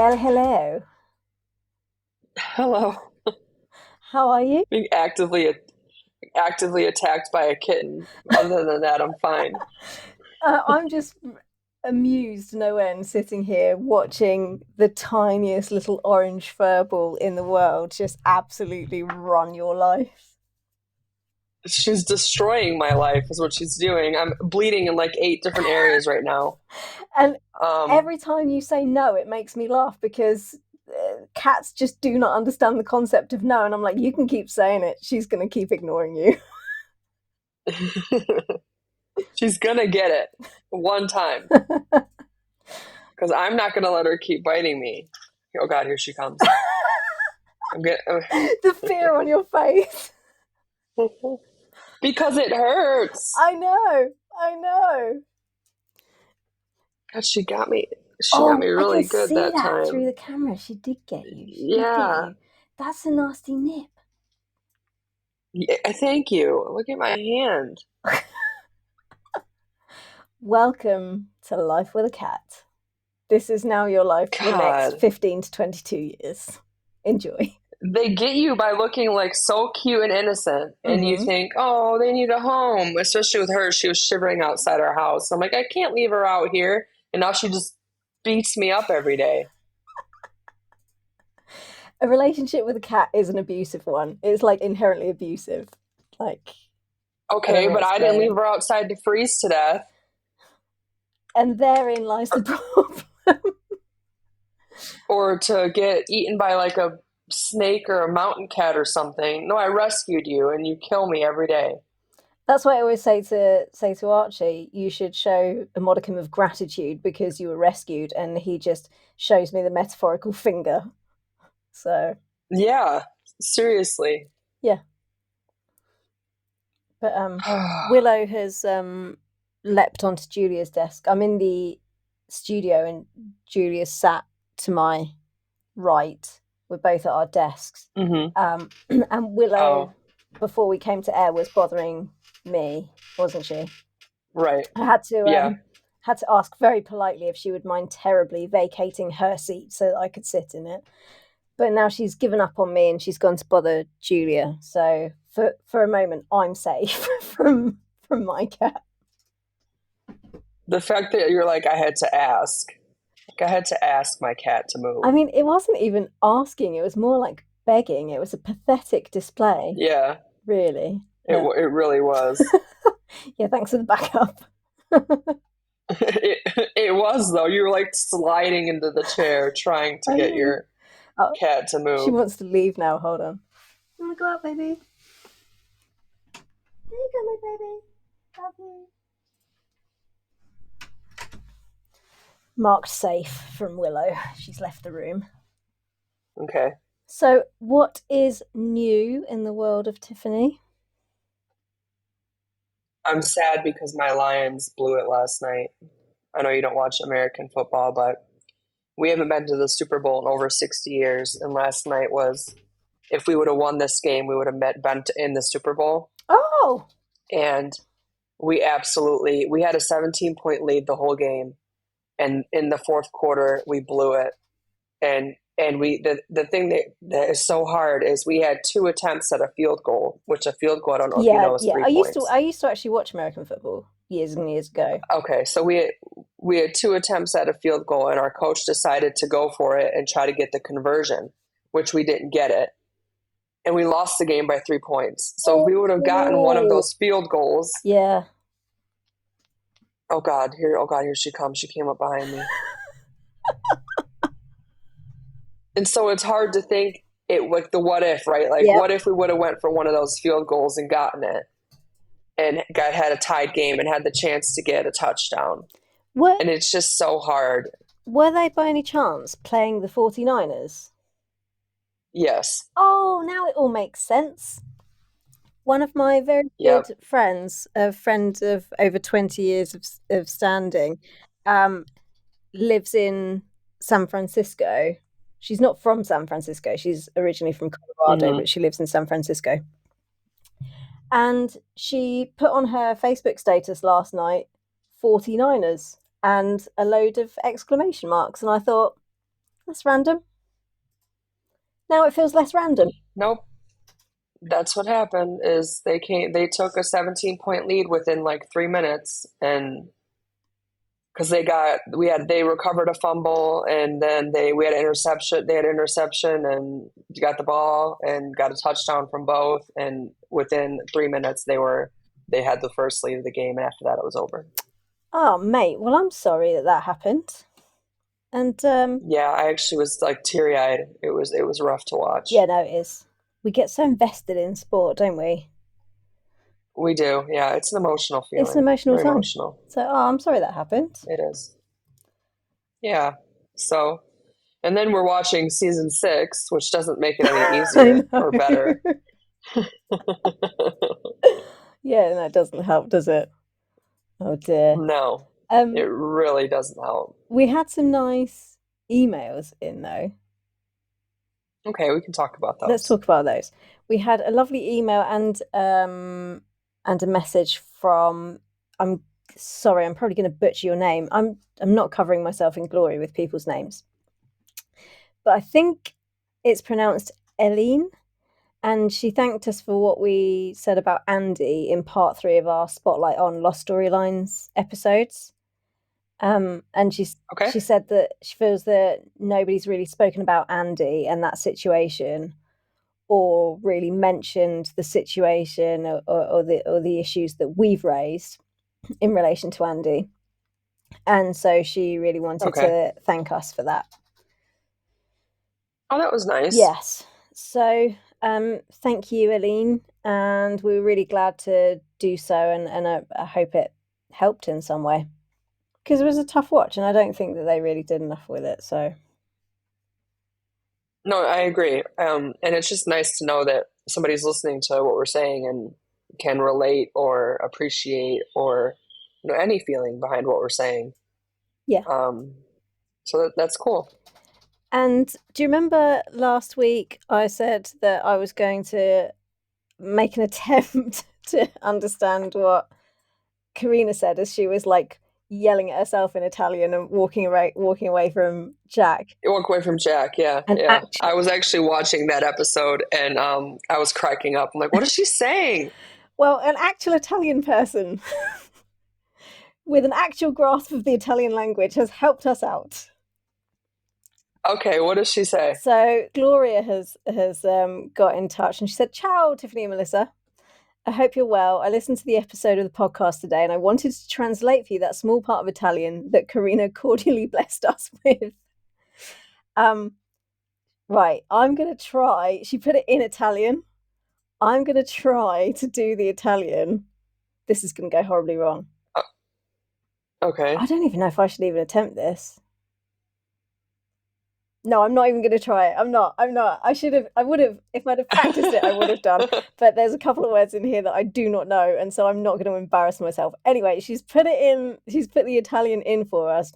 Well, hello. Hello. How are you? Being actively attacked by a kitten. Other than that, I'm fine. I'm just amused no end sitting here watching the tiniest little orange furball in the world just absolutely run your life. She's destroying my life, is what she's doing. I'm bleeding in like eight different areas right now. And Um, every time you say no, it makes me laugh because cats just do not understand the concept of no. And I'm like, you can keep saying it. She's going to keep ignoring you. she's gonna get it one time because I'm not gonna let her keep biting me. Oh God, here she comes. I'm getting The fear on your face. because it hurts. I know. I know. God, she got me. She got me Oh, I can really good see that that through time. the camera. She did get you. She did get Yeah. you. That's a nasty nip. Yeah, thank you. Look at my hand. Welcome to Life with a Cat. This is now your life for the next God. 15 to 22 years. Enjoy. They get you by looking like so cute and innocent, and you Hmm. think, oh, they need a home. Especially with her, she was shivering outside our house. I'm like, I can't leave her out here, and now she just beats me up every day. A relationship with a cat is an abusive one. It's like inherently abusive. Like, I don't Okay, know but I didn't leave explain. her outside to freeze to death, And therein lies the problem. or to get eaten by like a snake or a mountain cat or something. No, I rescued you, and you kill me every day. That's why I always say to Archie, you should show a modicum of gratitude because you were rescued, and he just shows me the metaphorical finger. So Yeah, seriously. yeah, but Willow has leapt onto Julia's desk. I'm in the studio, and Julia sat to my right. We're both at our desks, hmm and Willow, Oh, before we came to air, was bothering me, wasn't she? right. I Yeah. had to ask very politely if she would mind terribly vacating her seat so that I could sit in it. But now she's given up on me and she's gone to bother Julia. So for a moment, I'm safe from my cat. The fact that you're like, I had to ask. Like, I had to ask my cat to I move. mean, it wasn't even asking; it was more like begging. It was a pathetic display, Yeah, really. it Yeah, it really was. yeah. Thanks for the backup. It was though. You were like sliding into the chair trying to I get know. your Oh, cat to she move. wants to leave now. Hold on. You want to go out, baby? There you go, my baby. Love you. Marked safe from Willow. She's left the room. Okay. So, what is new in the world of Tiffany? I'm sad because my Lions blew it last night. I know you don't watch American football, but we haven't been to the Super Bowl in over 60 years. And last night was, if we would have won this game, we would have been in the Super Bowl. Oh, And we had a 17-point lead the whole game. And in the fourth quarter, we blew it. And the thing that is so hard is we had two attempts at a field goal, which a field goal, I don't know if you yeah, know, is yeah. three I points. used to actually watch American football years and years ago. Okay, so we had two attempts at a field goal, and our coach decided to go for it and try to get the conversion, which we didn't get it, and we lost the game by 3 points. So if we would have gotten one of Oh, those field goals, yeah. oh God, here she comes. She came up behind me, and so it's hard to think it like the what if, right? Like Yep. what if we would have went for one of those field goals and gotten it, and had a tied game and had the chance to get a touchdown, Were and it's just so hard. were they by any chance playing the 49ers? Yes. Oh, now it all makes sense. One of my very good Yep. friends, a friend of over 20 years of standing, um, lives in San Francisco. She's not from San Francisco. She's originally from Colorado, hmm but she lives in San Francisco. And she put on her Facebook status last night 49ers and a load of exclamation marks. And I thought, That's random. Now it feels less random. Nope. That's what happened is they took a 17-point lead within like 3 minutes, and because they recovered a fumble, and then we had interception and got the ball and got a touchdown from both, and within 3 minutes they had the first lead of the game, and after that it was over. Oh, mate. Well, I'm sorry that that happened. And Yeah, I actually was like teary-eyed. It was rough to watch. yeah, no, it is. We get so invested in sport, don't we? We do. Yeah, it's an emotional It's an feeling. emotional Very time. emotional. So, oh, I'm sorry that happened. It is. Yeah. So, and then we're watching season 6, which doesn't make it any I easier know. or better. Yeah, no, it doesn't help, does it? Oh dear. No, it Um, really doesn't help. we had some nice emails in though. Okay, we can talk about Let's those. talk about those. We had a lovely email and a message from. I'm sorry, I'm probably going to butcher your name. I'm not covering myself in glory with people's names, but I think it's pronounced Eileen, and she thanked us for what we said about Andy in part 3 of our Spotlight on Lost Storylines episodes. And Okay. she said that she feels that nobody's really spoken about Andy and that situation, or really mentioned the situation or the issues that we've raised in relation to Andy. And so she really wanted Okay. to thank us for that. Oh, that was nice. Yes. So thank you, Aline. And we were really glad to do so. And I hope it helped in some way. Because it was a tough watch, and I don't think that they really did enough with it. So, No, I agree. And it's just nice to know that somebody's listening to what we're saying and can relate or appreciate or any feeling behind what we're saying. yeah. Um, so that's cool. And do you remember last week I said that I was going to make an attempt to understand what Karina said as she was like yelling at herself in Italian and walking away from Jack? Walk away from Jack. Yeah, And yeah. actually, I was actually watching that episode, and I was cracking up. I'm like, what is she saying? well, an actual Italian person with an actual grasp of the Italian language has helped us out. Okay, what does she say? So Gloria has got in touch and she said, "Ciao, Tiffany and Melissa. I hope you're well. I listened to the episode of the podcast today and I wanted to translate for you that small part of Italian that Karina cordially blessed us with." Um, right, I'm gonna try. She put it in Italian. I'm gonna try to do the Italian. This is gonna go horribly wrong. Uh, okay. I don't even know if I should even attempt this. No, I'm not even going to try it. I'm not. I would have, if I'd have practiced it, I would have done. But there's a couple of words in here that I do not know. And so I'm not going to embarrass myself. Anyway, she's put the Italian in for us.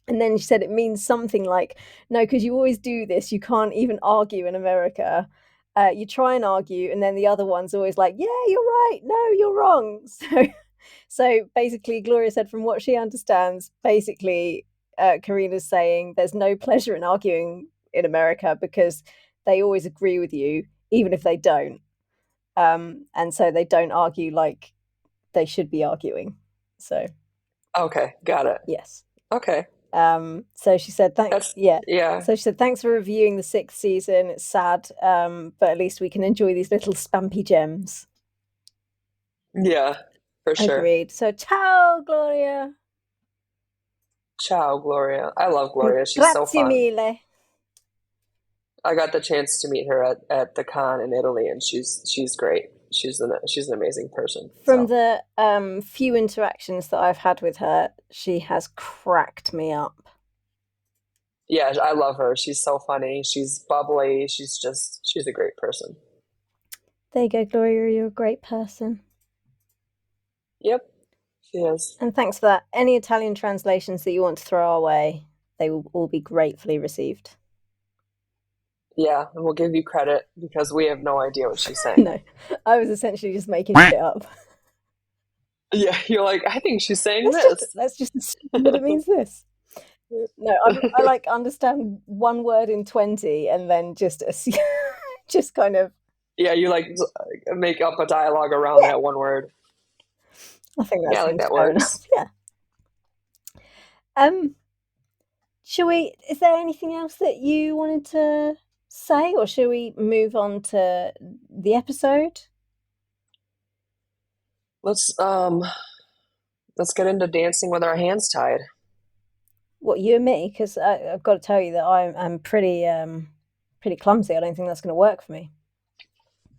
And then she said it means something like, no, because you always do this. You can't even argue in America. You try and argue, and then the other one's always like, yeah, you're right. No, you're wrong. So basically, Gloria said, from what she understands, basically, Karina's saying there's no pleasure in arguing in America because they always agree with you, even if they don't. And so they don't argue like they should be arguing. So, Okay, got it. yes. Okay. So she said, That's yeah. yeah. So she said, thanks for reviewing the 6th season. It's sad, but at least we can enjoy these little spampy gems. Yeah, for sure. Agreed. So, ciao, Gloria. Ciao, Gloria. I love Gloria. She's so Grazie fun. mille. I got the chance to meet her at the con in Italy, and she's great. She's an amazing person. From So the few interactions that I've had with her, she has cracked me up. yeah, I love her. She's so funny. She's bubbly. She's a great person. There you go, Gloria. You're a great person. Yep, she is. And thanks for that. Any Italian translations that you want to throw our way, they will all be gratefully received. Yeah, and we'll give you credit because we have no idea what she's saying. No, I was essentially just making shit up. Yeah, you're like, I think she's saying this. Let's just assume that it means this. No, I like understand one word in 20 and then just assume, just kind of, Yeah, you like make up a dialogue around yeah, that one word. I think that Yeah, I like seems that fair enough. works. Yeah. Um, shall we, is there anything else that you wanted to say, or shall we move on to the episode? Let's um let's get into dancing with our hands tied. What, you and me? Because I've got to tell you that I'm pretty clumsy. I don't think that's going to work for me.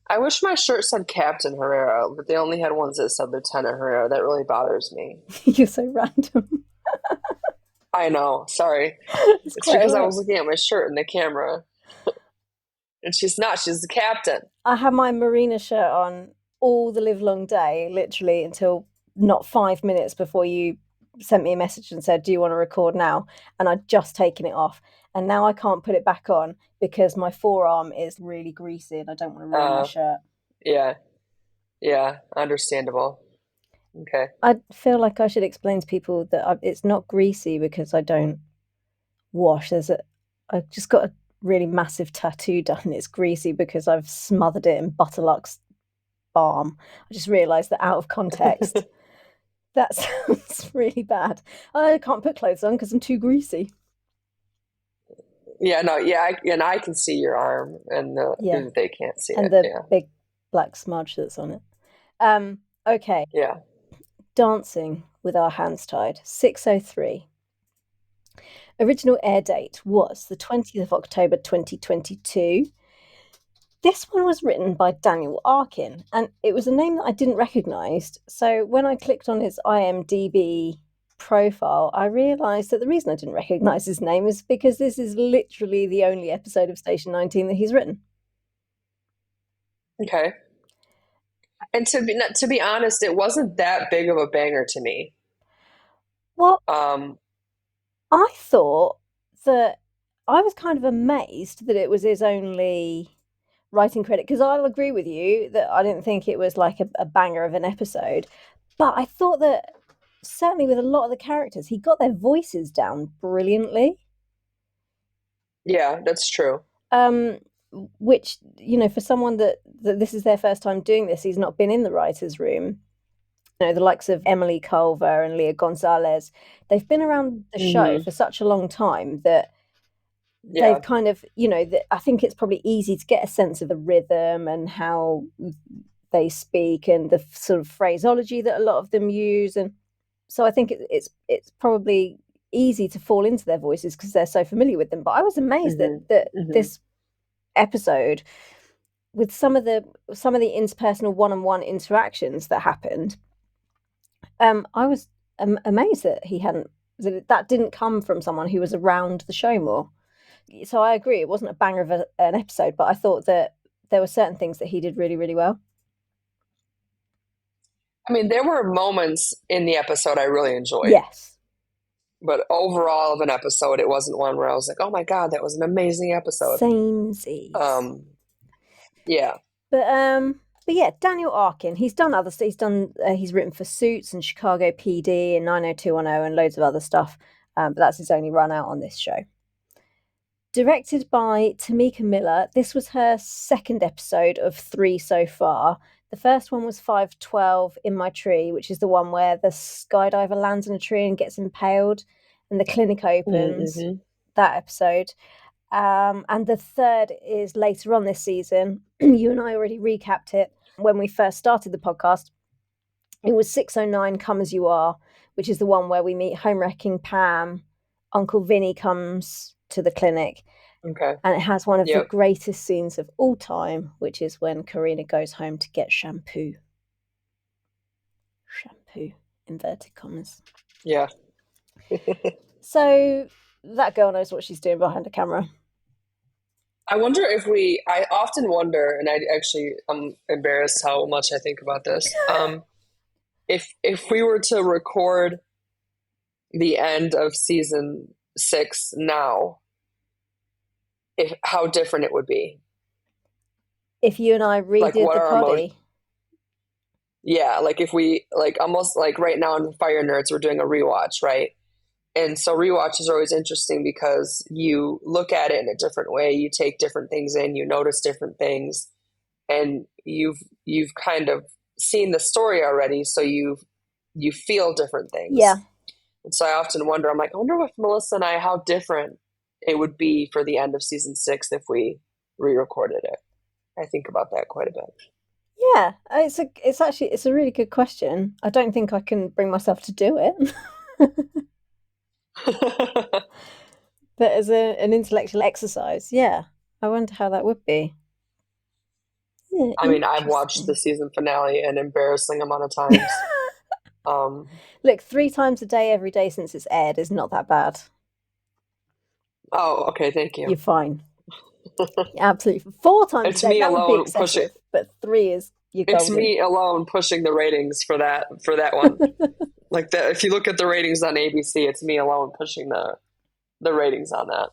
I wish my shirt said Captain Herrera, but they only had ones that said Lieutenant Herrera. That really bothers me. You're so random. I know, sorry. It's It's quite because all I right. was looking at my shirt in the camera. And she's not, she's the captain. I had my Marina shirt on all the live long day, literally until not 5 minutes before you sent me a message and said, "Do you want to record now?" And I'd just taken it off, and now I can't put it back on because my forearm is really greasy, and I don't want to ruin my Uh shirt. yeah, yeah, understandable. Okay. I feel like I should explain to people that it's not greasy because I don't wash. I've just got a really massive tattoo done. It's greasy because I've smothered it in Butterluck's balm. I just realised that out of context, that sounds really bad. I can't put clothes on because I'm too greasy. Yeah, no, yeah, and I can see your arm, and Yeah, they can't see and it. the Yeah, big black smudge that's on it. Okay, yeah. dancing with our hands tied. 6:03. Original air date was the 20th of October 2022. This one was written by Daniel Arkin, and it was a name that I didn't recognise. So when I clicked on his IMDb profile, I realised that the reason I didn't recognise his name is because this is literally the only episode of Station 19 that he's written. Okay. And to be honest, it wasn't that big of a banger to me. Well, Um, I thought that I was kind of amazed that it was his only writing credit, because I'll agree with you that I didn't think it was like a banger of an episode, but I thought that certainly with a lot of the characters, he got their voices down brilliantly. yeah, that's true. Um, which, for someone that this is their first time doing this, he's not been in the writers' room. The likes of Emily Culver and Leah Gonzalez, they've been around the show Hmm. for such a long time that they've Yeah. kind of, I think it's probably easy to get a sense of the rhythm and how they speak and the sort of phraseology that a lot of them use. And so I think it's probably easy to fall into their voices because they're so familiar with them. But I was amazed that Hmm. Hmm. this episode, with some of the interpersonal one-on-one interactions that happened, I was amazed that he hadn't that didn't come from someone who was around the show more. So I agree, it wasn't a banger of an episode, but I thought that there were certain things that he did really, really well. I mean, there were moments in the episode I really enjoyed, Yes, but overall of an episode, it wasn't one where I was like, "Oh my God, that was an amazing episode." samesies. Um, yeah. But yeah, Daniel Arkin. He's done other stuff. He's written for Suits and Chicago PD and 90210 and loads of other stuff. But that's his only run out on this show. Directed by Tamika Miller, this was her second episode of 3 so far. The first one was 512 In My Tree, which is the one where the skydiver lands in a tree and gets impaled and the clinic opens. Mm-hmm. That episode. And the third is later on this season. You and I already recapped it when we first started the podcast. It was 609 Come As You Are, which is the one where we meet home wrecking Pam. Uncle Vinny comes to the clinic, Okay. and it has one of the Yep. greatest scenes of all time, which is when Karina goes home to get shampoo. Shampoo, inverted commas. Yeah. So that girl knows what she's doing behind the camera. I wonder if I often wonder, and I'm embarrassed how much I think about this. If we were to record the end of season 6 now, if how different it would be. If you and I Like redid what the our emotions. poddy, Yeah, like if we like almost like right now in Fire Nerds, we're doing a rewatch, right? And so rewatches are always interesting because you look at it in a different way, you take different things in, you notice different things, and you've kind of seen the story already, so you feel different Yeah. things. And so I often wonder, I'm like, I wonder with Melissa and I how different it would be for the end of season 6 if we re-recorded it. I think about that quite a bit. Yeah, it's a really good question. I don't think I can bring myself to do it. But as an intellectual exercise, yeah, I wonder how that would be. Yeah, I mean, I've watched the interesting. season finale an embarrassing amount of times. Look, 3 times a day, every day since it's aired is not that bad. Oh, okay, thank You're you. fine. Absolutely. 4 times a It's day, me that would be alone pushing. excessive, but 3 is you're It's golden. me alone pushing the ratings for that one. Like that, if you look at the ratings on ABC, it's me alone pushing the ratings on that.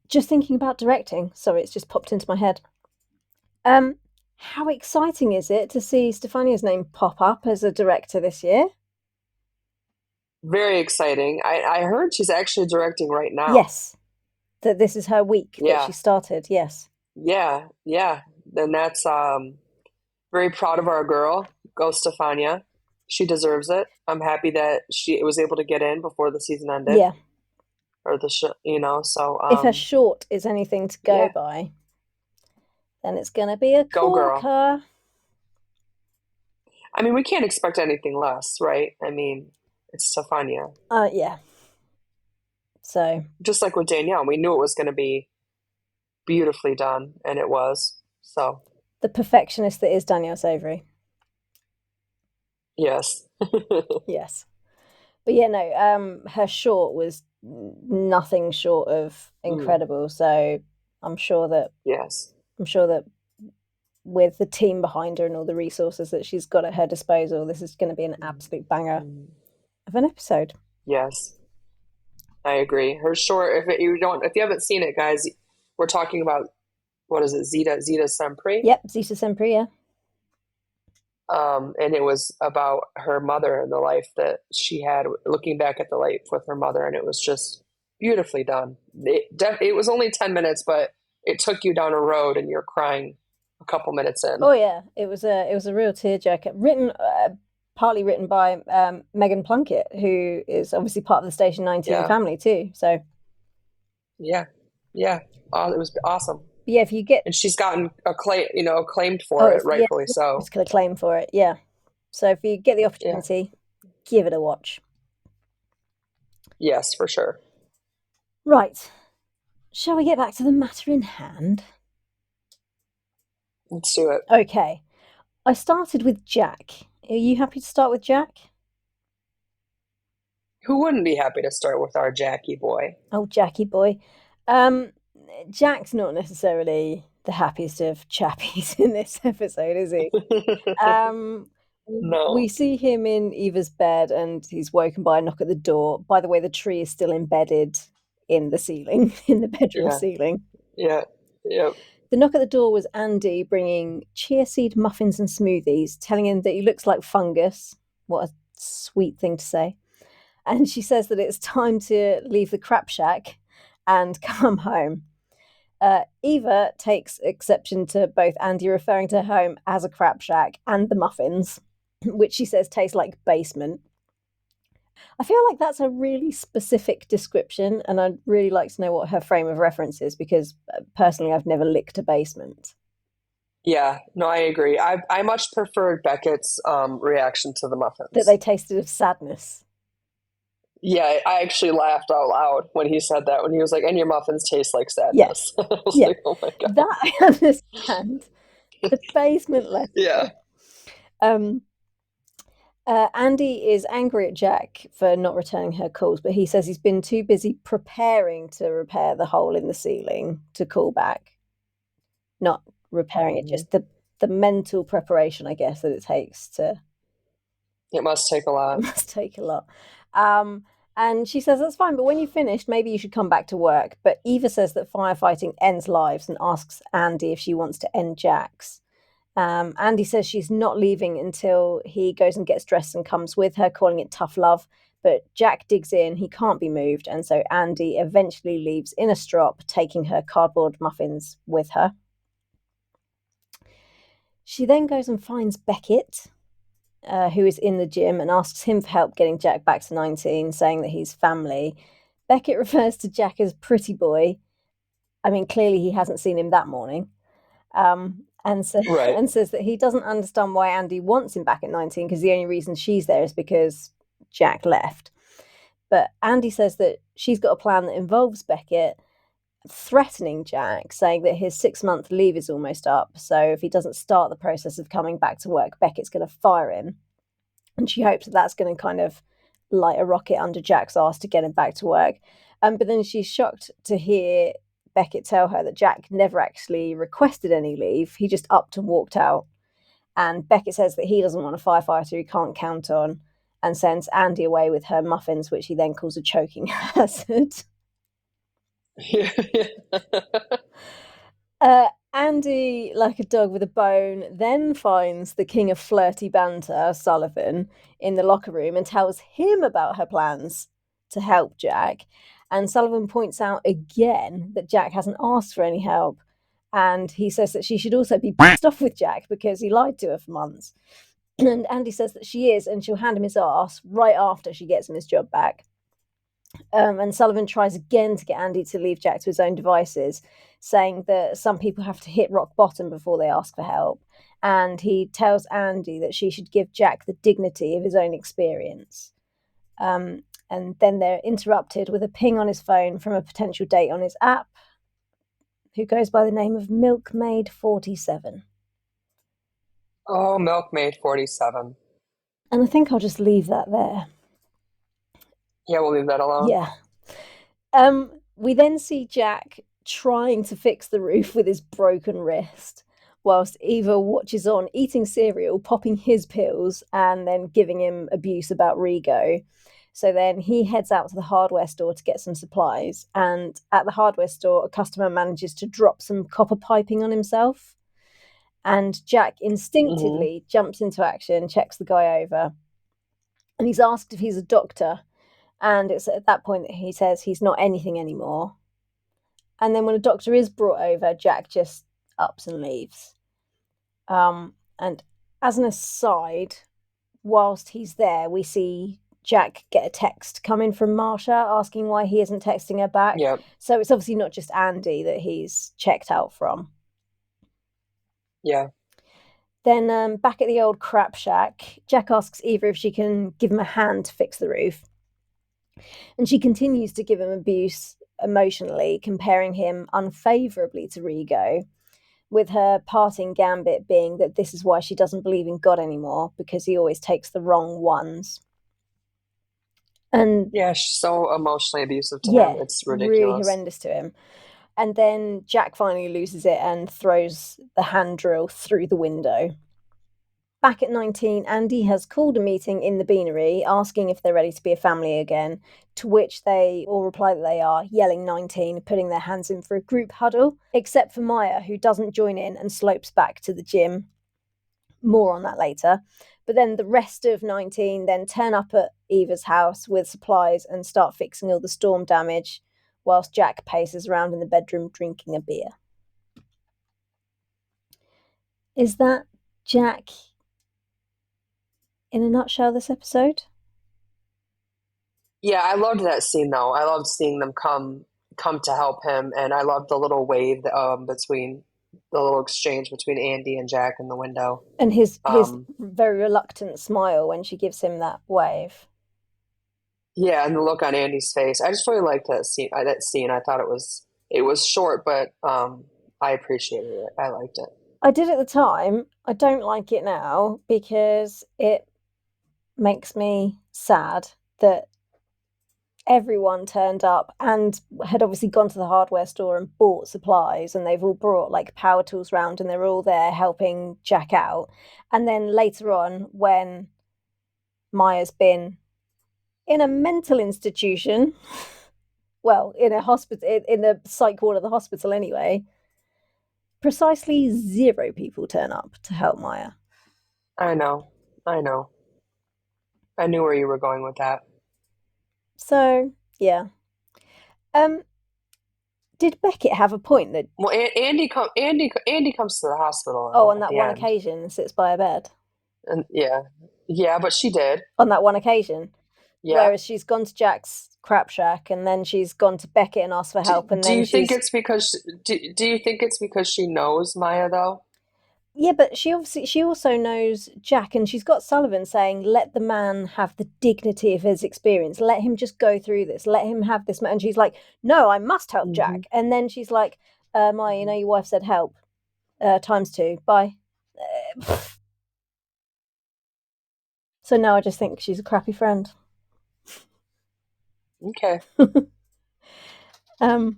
Just thinking about directing. Sorry, it's just popped into my head. Um, how exciting is it to see Stefania's name pop up as a director this year? Very exciting. I heard she's actually directing right now. Yes, that this is her week that she Yeah, started. Yes. yeah, yeah. Then that's very proud of our girl. Go Stefania. She deserves it. I'm happy that she was able to get in before the season ended Yeah. or the so If her short is anything to go yeah, by, then it's going to be a go girl. corker. I mean, we can't expect anything less, right? I mean, it's Stefania. Yeah. So Just like with Danielle, we knew it was going to be beautifully done, and it was. So, the perfectionist that is Danielle Savory. yes. Yes. But yeah, no, her short was nothing short of Mm, incredible. So I'm sure that yes. I'm sure that with the team behind her and all the resources that she's got at her disposal, this is going to be an absolute banger Mm, of an episode. yes, I agree. Her short. If you haven't seen it, guys, we're talking about what is it? Zeta Sempre. Yep, Zita Sempre, yeah. And it was about her mother and the life that she had, looking back at the life with her mother, and it was just beautifully done. It was only 10 minutes, but it took you down a road, and you're crying a couple minutes in. Oh yeah, it was a real tearjerker. Partly written by Megan Plunkett, who is obviously part of the Station 19 Yeah, family too. So yeah, yeah. It was awesome, yeah, if you get and she's gotten acclaimed oh, for it, yeah, rightfully so. it's going to claim for it. Yeah. So if you get the Yeah, opportunity, give it a watch. yes, for sure. Right. Shall we get back to the matter in hand? Let's do it. Okay. I started with Jack. Are you happy to start with Jack? Who wouldn't be happy to start with our Jackie boy? Oh, Jackie boy. Um, Jack's not necessarily the happiest of chappies in this episode, is he? Um, we No. see him in Eva's bed and he's woken by a knock at the door. By the way, the tree is still embedded in the ceiling, in the bedroom Yeah, ceiling. yeah, yep. The knock at the door was Andy bringing chia seed muffins and smoothies, telling him that he looks like fungus. What a sweet thing to say. And she says that it's time to leave the crap shack and come home. Eva takes exception to both Andy referring to home as a crap shack and the muffins, which she says taste like basement. I feel like that's a really specific description, and I'd really like to know what her frame of reference is because personally, I've never licked a basement. Yeah, no, I agree. I much preferred Beckett's reaction to the That muffins. they tasted of sadness. Yeah, I actually laughed out loud when he said that, when he was like, and your muffins taste like Yes, sadness. I was yeah, like, oh my God. that I understand. The basement Yeah. letter. Um, Andy is angry at Jack for not returning her calls, but he says he's been too busy preparing to repair the hole in the ceiling to call back, not repairing it, Mhm. just the mental preparation, I guess, that it takes to It must take a it lot. must take a lot. Um, and she says that's fine, but when you've finished, maybe you should come back to work. But Eva says that firefighting ends lives and asks Andy if she wants to end Jack's. Andy says she's not leaving until he goes and gets dressed and comes with her, calling it tough love. But Jack digs in, he can't be moved, and so Andy eventually leaves in a strop, taking her cardboard muffins with her. She then goes and finds Beckett, who is in the gym, and asks him for help getting Jack back to 19, saying that he's family. Beckett refers to Jack as pretty boy. I mean, clearly he hasn't seen him that morning. Right. And says that he doesn't understand why Andy wants him back at 19 because the only reason she's there is because Jack left. But Andy says that she's got a plan that involves Beckett threatening Jack, saying that his 6-month leave is almost up. So if he doesn't start the process of coming back to work, Beckett's going to fire him. And she hopes that that's going to kind of light a rocket under Jack's ass to get him back to work. But then she's shocked to hear Beckett tell her that Jack never actually requested any leave. He just upped and walked out. And Beckett says that he doesn't want a firefighter he can't count on, and sends Andy away with her muffins, which he then calls a choking hazard. Yeah. Andy, like a dog with a bone, then finds the king of flirty banter, Sullivan, in the locker room and tells him about her plans to help Jack. And Sullivan points out again that Jack hasn't asked for any help. And he says that she should also be pissed off with Jack because he lied to her for months. And Andy says that she is, and she'll hand him his ass right after she gets him his job back. And Sullivan tries again to get Andy to leave Jack to his own devices, saying that some people have to hit rock bottom before they ask for help. And he tells Andy that she should give Jack the dignity of his own experience. And then they're interrupted with a ping on his phone from a potential date on his app, who goes by the name of Milkmaid47. Oh, Milkmaid 47. And I think I'll just leave that there. Yeah, we'll leave that alone. Yeah. We then see Jack trying to fix the roof with his broken wrist, whilst Eva watches on, eating cereal, popping his pills, and then giving him abuse about Rigo. So then he heads out to the hardware store to get some supplies. And at the hardware store, a customer manages to drop some copper piping on himself. And Jack Hmm. instinctively jumps into action, checks the guy over, and he's asked if he's a doctor. And it's at that point that he says he's not anything anymore. And then when a doctor is brought over, Jack just ups and leaves. And as an aside, whilst he's there, we see Jack get a text coming from Marsha asking why he isn't texting her back. Yep. So it's obviously not just Andy that he's checked out from. Yeah. Then back at the old crap shack, Jack asks Eva if she can give him a hand to fix the roof. And she continues to give him abuse emotionally, comparing him unfavorably to Rigo, with her parting gambit being that this is why she doesn't believe in God anymore, because he always takes the wrong ones. And Yeah, she's so emotionally abusive to him. yeah, It's really ridiculous. horrendous to him. And then Jack finally loses it and throws the hand drill through the window. Back at 19, Andy has called a meeting in the beanery asking if they're ready to be a family again, to which they all reply that they are, yelling 19, putting their hands in for a group huddle, except for Maya, who doesn't join in and slopes back to the gym. More on that later. But then the rest of 19 then turn up at Eva's house with supplies and start fixing all the storm damage, whilst Jack paces around in the bedroom drinking a beer. Is that Jack in a nutshell, this episode? Yeah, I loved that scene though. I loved seeing them come to help him, and I loved the little wave between the little exchange between Andy and Jack in the window. And his Um, very reluctant smile when she gives him that wave. yeah, and the look on Andy's face. I just really liked that scene. That scene. I thought it was short, but I appreciated it. I liked it. I did at the time. I don't like it now because it makes me sad that everyone turned up and had obviously gone to the hardware store and bought supplies, and they've all brought like power tools round and they're all there helping Jack out. And then later on, when Maya's been in a mental institution, well, in a hospital, in the psych ward of the hospital anyway, precisely 0 people turn up to help Maya. I know. I know. I knew where you were going with that. So yeah. Um, did Beckett have a point that Well, Andy comes to the hospital oh, though on at that the one end, occasion sits by a bed? and yeah, yeah, but she did. On that one occasion. Yeah. Whereas she's gone to Jack's crap shack and then she's gone to Beckett and asked for Do, help and do then you think she's it's because do you think it's because she knows Maya though? yeah, but she also knows Jack and she's got Sullivan saying, let the man have the dignity of his experience. Let him just go through this. Let him have this. And she's like, no, I must help Hmm. Jack. And then she's like, Maya, you know, Hmm. your wife said help. Times two. Bye. So now I just think she's a crappy friend. Okay. um,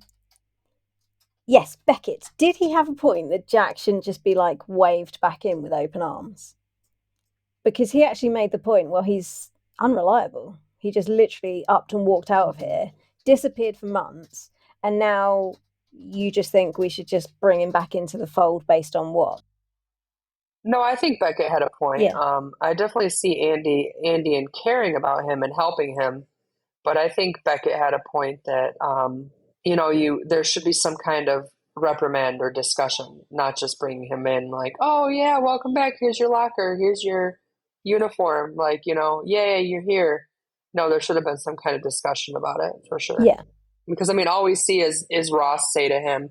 yes, Beckett. Did he have a point that Jack shouldn't just be like waved back in with open arms? Because he actually made the point, well, he's unreliable. He just literally upped and walked out of Hmm. here, disappeared for months, and now you just think we should just bring him back into the fold based on what? No, I think Beckett had a point. Yeah, I definitely see Andy and caring about him and helping him, but I think Beckett had a point that you there should be some kind of reprimand or discussion, not just bringing him in like, oh yeah, welcome back. Here's your locker. Here's your uniform. Like, yay, you're here. No, there should have been some kind of discussion about it for sure. yeah, Because I mean, all we see is Ross say to him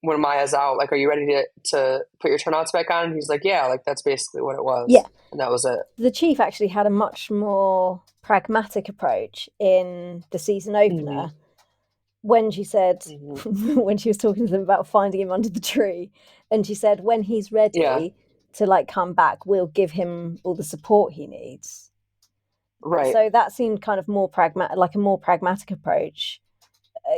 when Maya's out, like, "Are you ready to put your turnouts back on?" And he's like, "Yeah." Like that's basically what it yeah. was, and that was it. The chief actually had a much more pragmatic approach in the season Hmm. opener when she said, Hmm. when she was talking to them about finding him under the tree, and she said, when he's Yeah. ready to like come back, we'll give him all the support he needs. Right. So that seemed kind of more pragmatic, like a more pragmatic approach.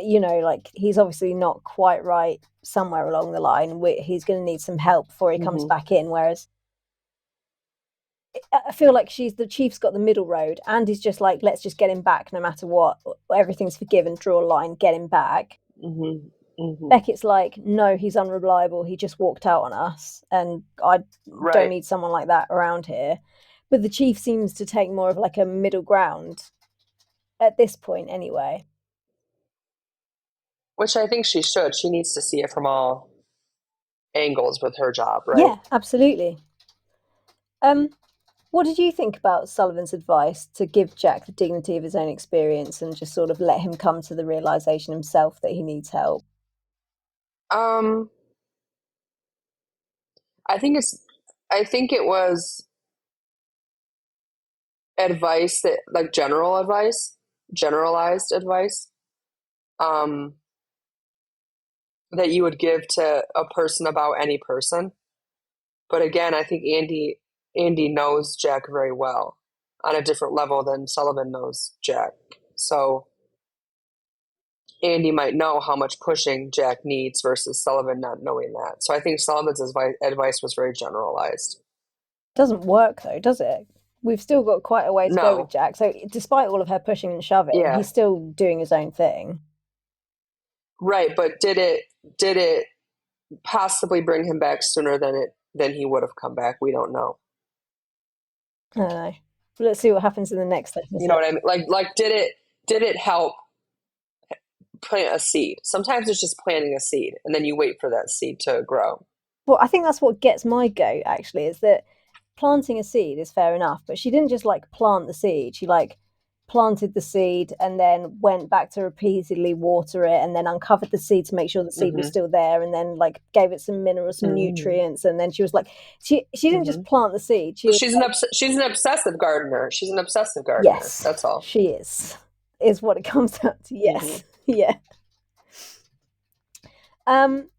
Like he's obviously not quite right somewhere along the line. He's going to need some help before he comes Hmm. back in. Whereas I feel like she's the chief's got the middle road, and he's just like, let's just get him back no matter what. Everything's forgiven. Draw a line, get him back. Hmm. Hmm. Beckett's like, no, he's unreliable. He just walked out on us, and I don't Right. need someone like that around here. But the chief seems to take more of like a middle ground at this point, anyway. Which I think she should. She needs to see it from all angles with her job, right? Yeah, absolutely. Um, what did you think about Sullivan's advice to give Jack the dignity of his own experience and just sort of let him come to the realization himself that he needs help? Um, I think it's. I think it was advice that, like, generalized advice, um, that you would give to a person about any person. But again, I think Andy knows Jack very well on a different level than Sullivan knows Jack. So Andy might know how much pushing Jack needs versus Sullivan not knowing that. So I think Sullivan's advice was very generalized. Doesn't work though, does it? We've still got quite a way to go with No, Jack. So despite all of her pushing and shoving, yeah, he's still doing his own thing. right. But did it possibly bring him back sooner than he would have come back? We don't know. I don't know. But let's see what happens in the next You know episode. what I mean? Like did it help plant a seed? Sometimes it's just planting a seed, and then you wait for that seed to grow. Well, I think that's what gets my goat actually, is that planting a seed is fair enough, but she didn't just like plant the seed. She like planted the seed and then went back to repeatedly water it and then uncovered the seed to make sure the seed was Hmm. still there and then like gave it some minerals, some Hmm. nutrients, and then she was like, she didn't Hmm. just plant the seed. She So was like, she's an obsessive gardener. She's an obsessive gardener. yes, That's all. she is what it comes down to. Hmm. Yes, yeah. Um,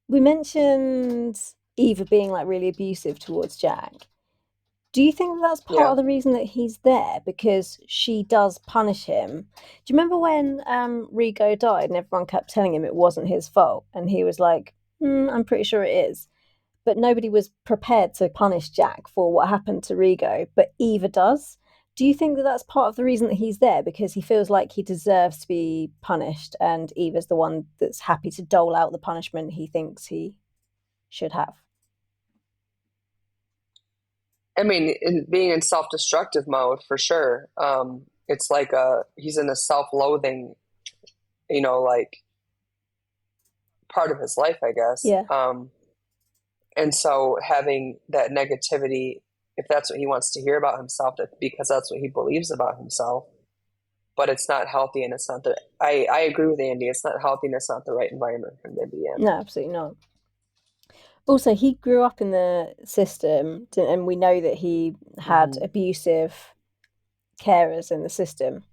we mentioned Eva being like really abusive towards Jack. Do you think that that's part Yeah. of the reason that he's there? Because she does punish him. Do you remember when Rigo died and everyone kept telling him it wasn't his fault? And he was like, I'm pretty sure it is. But nobody was prepared to punish Jack for what happened to Rigo, but Eva does. Do you think that that's part of the reason that he's there? Because he feels like he deserves to be punished, and Eva's the one that's happy to dole out the punishment he thinks he should have. I mean, being in self-destructive mode for sure. it's like he's in a self-loathing, like part of his life, I guess. Yeah. And so having that negativity, if that's what he wants to hear about himself, that because that's what he believes about himself, but it's not healthy and it's not the. I agree with Andy. It's not healthy and it's not the right environment for him to be in. No, absolutely not. Also, he grew up in the system, and we know that he had Hmm. abusive carers in the system.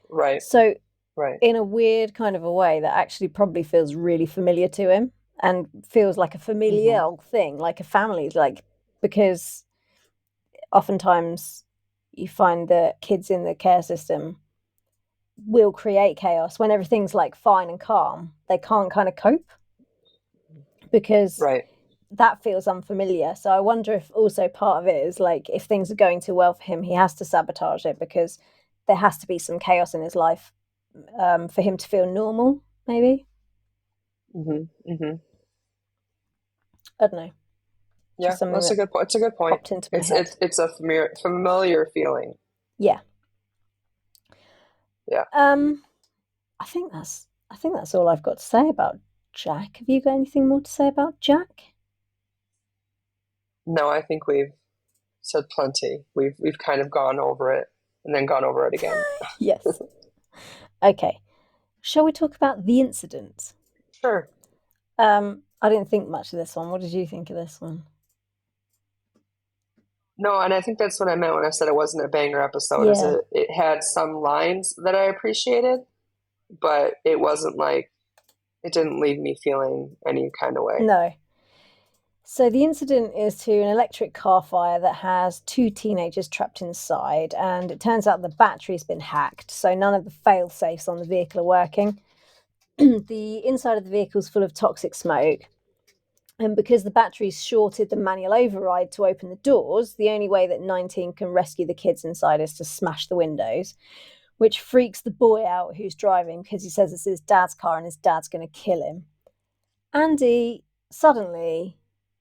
Right. So, Right. in a weird kind of a way, that actually probably feels really familiar to him and feels like a Hmm. familial thing, like a family, like because oftentimes you find that kids in the care system will create chaos when everything's like fine and calm. They can't kind of cope because Right. that feels unfamiliar. So I wonder if also part of it is like if things are going too well for him, he has to sabotage it because there has to be some chaos in his life for him to feel normal. Maybe Hmm. Hmm. I don't know. Yeah, Just something that's a that good point. It's a good point. popped into my head. It's a familiar feeling. Yeah. Yeah. Um. I think that's all I've got to say about Jack. Have you got anything more to say about Jack? No, I think we've said plenty. We've kind of gone over it and then gone over it again. Yes. Okay. Shall we talk about the incident? Sure. I didn't think much of this one. What did you think of this one? No, and I think that's what I meant when I said it wasn't a banger episode, is Yeah. it had some lines that I appreciated, but it wasn't like it didn't leave me feeling any kind of way. No. So the incident is to an electric car fire that has two teenagers trapped inside, and it turns out the battery's been hacked, so none of the fail safes on the vehicle are working. The inside of the vehicle is full of toxic smoke, and because the battery's shorted the manual override to open the doors, the only way that 19 can rescue the kids inside is to smash the windows, which freaks the boy out who's driving because he says it's his dad's car and his dad's going to kill him. Andy suddenly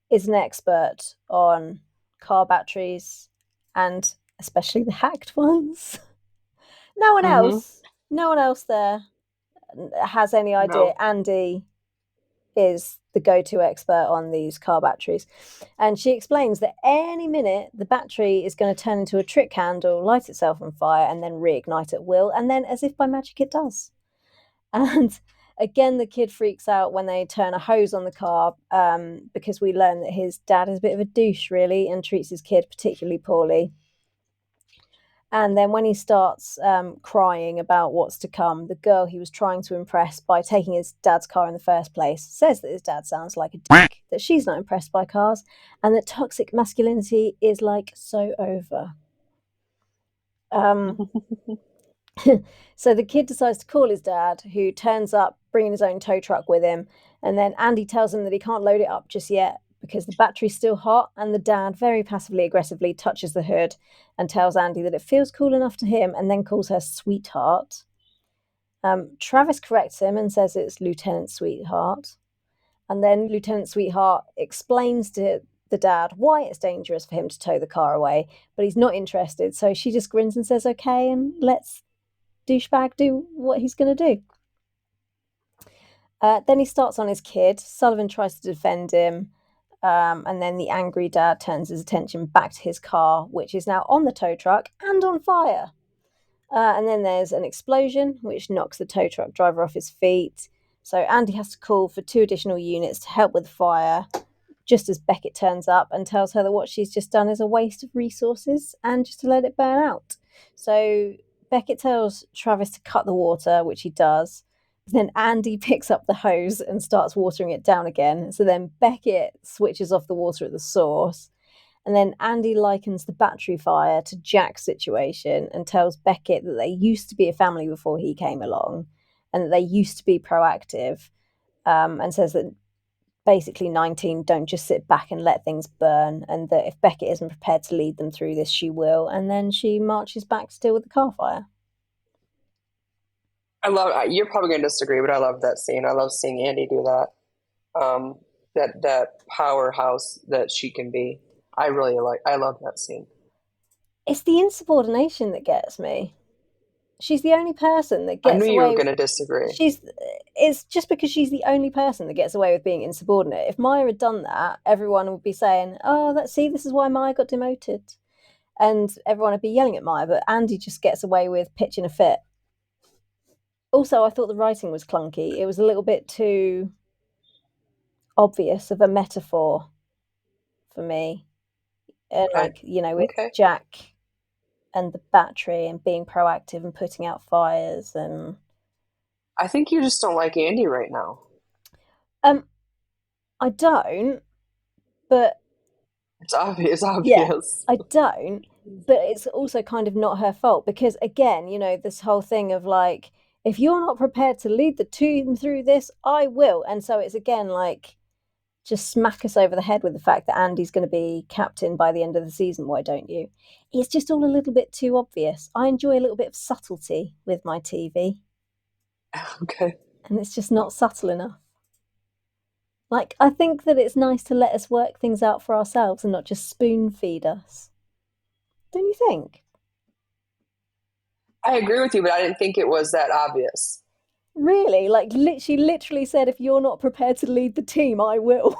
is an expert on car batteries and especially the hacked ones. No one Mm-hmm. else, no one else there has any idea No. Andy is the go-to expert on these car batteries. And she explains that any minute the battery is going to turn into a trick candle, light itself on fire, and then reignite at will. And then, as if by magic, it does. And again, the kid freaks out when they turn a hose on the car because we learn that his dad is a bit of a douche, really, and treats his kid particularly poorly. And then when he starts crying about what's to come, the girl he was trying to impress by taking his dad's car in the first place says that his dad sounds like a dick, that she's not impressed by cars, and that toxic masculinity is like so over. Um, So the kid decides to call his dad, who turns up bringing his own tow truck with him. And then Andy tells him that he can't load it up just yet because the battery's still hot. And the dad, very passively aggressively, touches the hood and tells Andy that it feels cool enough to him and then calls her sweetheart. Travis corrects him and says it's Lieutenant Sweetheart. And then Lieutenant Sweetheart explains to the dad why it's dangerous for him to tow the car away, but he's not interested. So she just grins and says, okay, and lets douchebag do what he's going to do. Then he starts on his kid. Sullivan tries to defend him. And then the angry dad turns his attention back to his car, which is now on the tow truck and on fire. And then there's an explosion, which knocks the tow truck driver off his feet. So Andy has to call for 2 additional units to help with the fire, just as Beckett turns up and tells her that what she's just done is a waste of resources and just to let it burn out. So Beckett tells Travis to cut the water, which he does. Then Andy picks up the hose and starts watering it down again. So then Beckett switches off the water at the source. And then Andy likens the battery fire to Jack's situation and tells Beckett that they used to be a family before he came along and that they used to be proactive, and says that basically 19 don't just sit back and let things burn, and that if Beckett isn't prepared to lead them through this, she will. And then she marches back to deal with the car fire. You're probably going to disagree, but I love that scene. I love seeing Andy do that. Um, that powerhouse that she can be. I love that scene. It's the insubordination that gets me. She's the only person that I knew gets you were away. going to disagree. She's it's just because she's the only person that gets away with being insubordinate. If Maya had done that, everyone would be saying, "Oh, let's see, this is why Maya got demoted," and everyone would be yelling at Maya. But Andy just gets away with pitching a fit. Also, I thought the writing was clunky. It was a little bit too obvious of a metaphor for me, and Okay. with Okay. Jack and the battery and being proactive and putting out fires and I think you just don't like Andy right now. um I don't, but It's obvious, yeah, obvious. I don't, but it's also kind of not her fault because again, this whole thing of like if you're not prepared to lead the team through this, I will. And so it's again like just smack us over the head with the fact that Andy's going to be captain by the end of the season. Why don't you? It's just all a little bit too obvious. I enjoy a little bit of subtlety with my TV, Okay. and it's just not subtle enough. Like, I think that it's nice to let us work things out for ourselves and not just spoon feed us. Don't you think? I agree with you, but I didn't think it was that obvious. Really? Like, she literally said, if you're not prepared to lead the team, I will.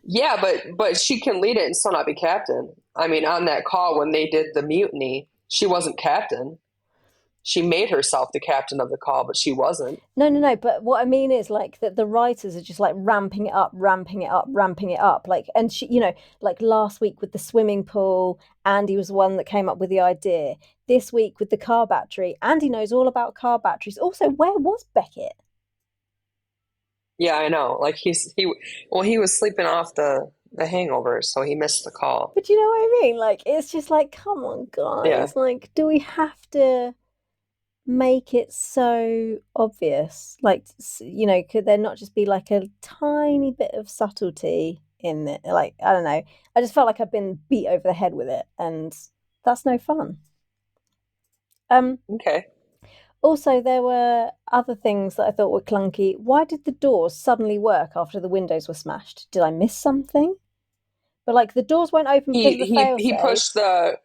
Yeah, but she can lead it and still not be captain. I mean, on that call when they did the mutiny, she wasn't captain. She made herself the captain of the call, but she wasn't. No, no, no. But what I mean is like that the writers are just like ramping it up, ramping it up, ramping it up. Like, and she, like last week with the swimming pool, Andy was the one that came up with the idea. This week with the car battery, Andy knows all about car batteries. Also, where was Beckett? Yeah, I know. Like he was sleeping off the hangover, so he missed the call. But you know what I mean? Like, it's just like, come on, Yeah. guys. Like, do we have to make it so obvious? Like, could there not just be like a tiny bit of subtlety in it? Like, I don't know. I just felt like I've been beat over the head with it, and that's no fun. Um, Okay. Also, there were other things that I thought were clunky. Why did the doors suddenly work after the windows were smashed? Did I miss something? But like the doors won't open because He of the he failsafe. pushed the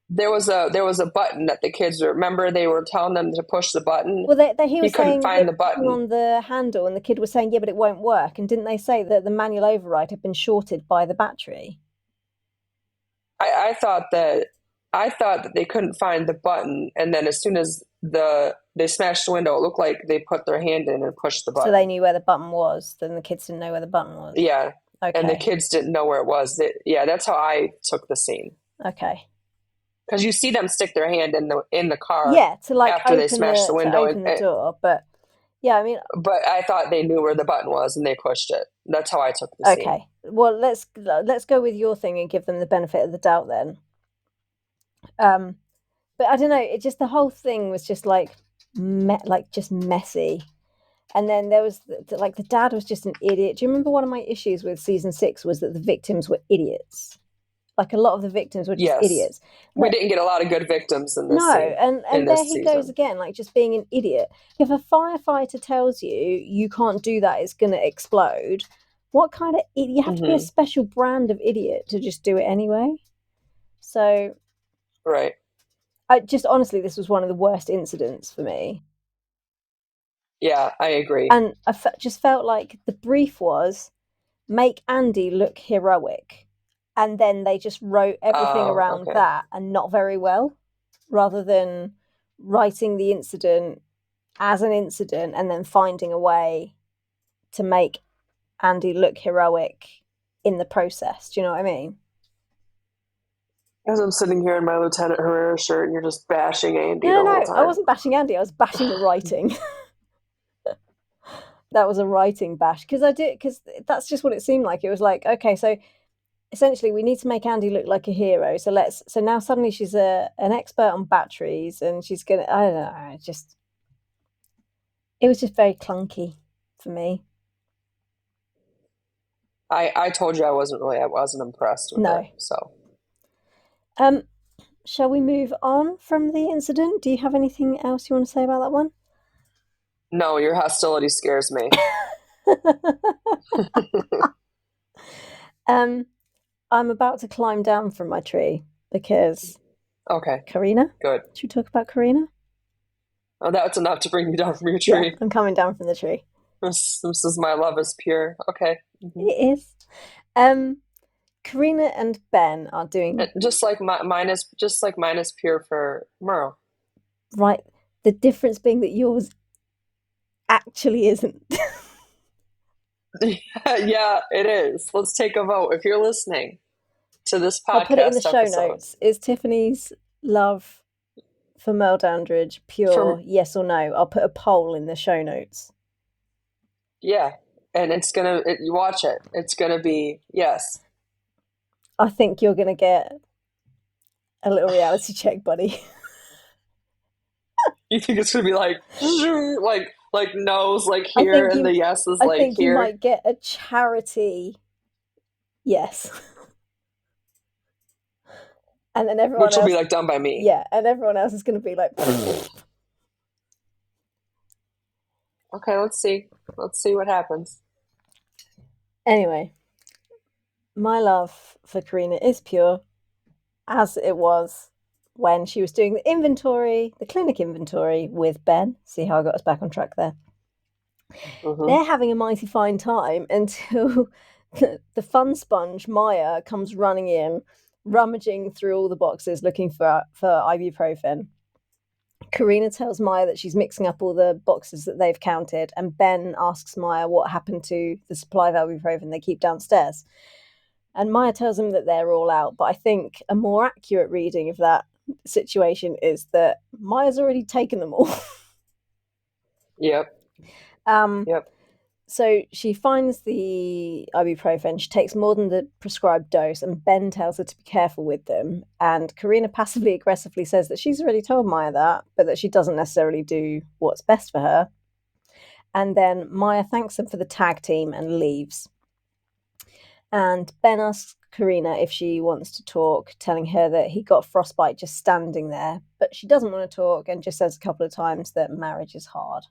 there was a button that the kids remember they were telling them to push the button. Well, he He was couldn't saying they find the were putting button. on the handle, and the kid was saying, "Yeah, but it won't work." And didn't they say that the manual override had been shorted by the battery? I thought that they couldn't find the button, and then as soon as they smashed the window, it looked like they put their hand in and pushed the So they button. knew where the button was. Then the kids didn't know where the button was. Yeah, and the Okay, kids didn't know where it was. Yeah, that's how I took the scene okay, because you see them stick their hand in the car yeah, to like after they smash the to window, open the door. But yeah, I mean, but I thought they knew where the button was and they pushed it. That's how I took the scene. okay. Well, let's go with your thing and give them the benefit of the doubt then. Um, but I don't know. It just the whole thing was just like just messy. And then there was like the dad was just an idiot. Do you remember one of my issues with season 6 was that the victims were idiots? Like a lot of the victims were just Yes, idiots. we Like, didn't get a lot of good victims in this no, scene in and there this he goes season. again, like just being an idiot. If a firefighter tells you you can't do that, it's going to explode. What kind of you have to be a Hmm. special brand of idiot to just do it anyway. So Right. I just honestly, this was one of the worst incidents for me. Yeah, I agree. And just felt like the brief was make Andy look heroic. And then they just wrote everything Oh, around okay. that and not very well, rather than writing the incident as an incident and then finding a way to make Andy look heroic in the process. Do you know what I mean? As I'm sitting here in my Lieutenant Herrera shirt and you're just bashing Andy No, the no, whole no. I time. wasn't bashing Andy. I was bashing the writing. That was a writing bash because that's just what it seemed like. It was like, okay, so essentially we need to make Andy look like a hero. So now suddenly she's an expert on batteries and she's gonna I don't know, it was just very clunky for me. I told you I wasn't impressed with it. No. So Um, shall we move on from the incident? Do you have anything else you want to say about that one? no, your hostility scares me. um, I'm about to climb down from my tree. because Okay, Karina. good. Should we talk about Karina? Oh, that's enough to bring you down from your Yeah, tree. I'm coming down from the tree. This is my love is pure. Okay. It is. Um, Karina and Ben are doing Just like mine is pure for Merle. right. The difference being that yours actually isn't. Yeah, it is. Let's take a vote. If you're listening to this I'll put it in the podcast show episode, notes. Is Tiffany's love for Mel Dandridge from pure? Yes or no? I'll put a poll in the show notes. yeah, and you watch it. It's gonna be yes. I think you're going to get a little reality check, buddy. You think it's gonna be like like no's like I here think and the you yes is I like think you here. might get a charity yes. And then everyone Which will be else, like done by me. yeah, and everyone else is going to be like Okay, let's see. Let's see what happens. anyway, my love for Karina is pure as it was when she was doing the clinic inventory with Ben. See how I got us back on track there. Hmm. They're having a mighty fine time until the fun sponge Maya comes running in, rummaging through all the boxes looking for ibuprofen. Karina tells Maya that she's mixing up all the boxes that they've counted, and Ben asks Maya what happened to the supply of ibuprofen they keep downstairs. And Maya tells him that they're all out, but I think a more accurate reading of that situation is that Maya's already taken them all. Yep. um, Yep. So she finds the ibuprofen. She takes more than the prescribed dose, and Ben tells her to be careful with them. And Karina passively aggressively says that she's already told Maya that, but that she doesn't necessarily do what's best for her. And then Maya thanks them for the tag team and leaves. And Ben asks Karina if she wants to talk, telling her that he got frostbite just standing there, but she doesn't want to talk and just says a couple of times that marriage is hard.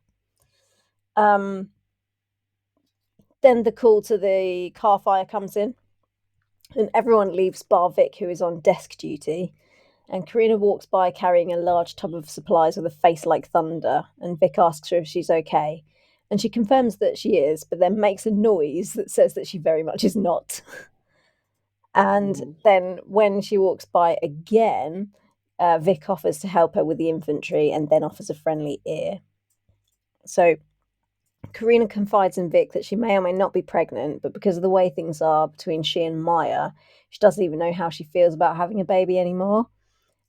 Then the call to the car fire comes in, and everyone leaves bar Vic, who is on desk duty. And Karina walks by carrying a large tub of supplies with a face like thunder, and Vic asks her if she's okay. And she confirms that she is, but then makes a noise that says that she very much is not. And Hmm. then when she walks by again, Vic offers to help her with the inventory and then offers a friendly ear. So Karina confides in Vic that she may or may not be pregnant, but because of the way things are between she and Maya, she doesn't even know how she feels about having a baby anymore.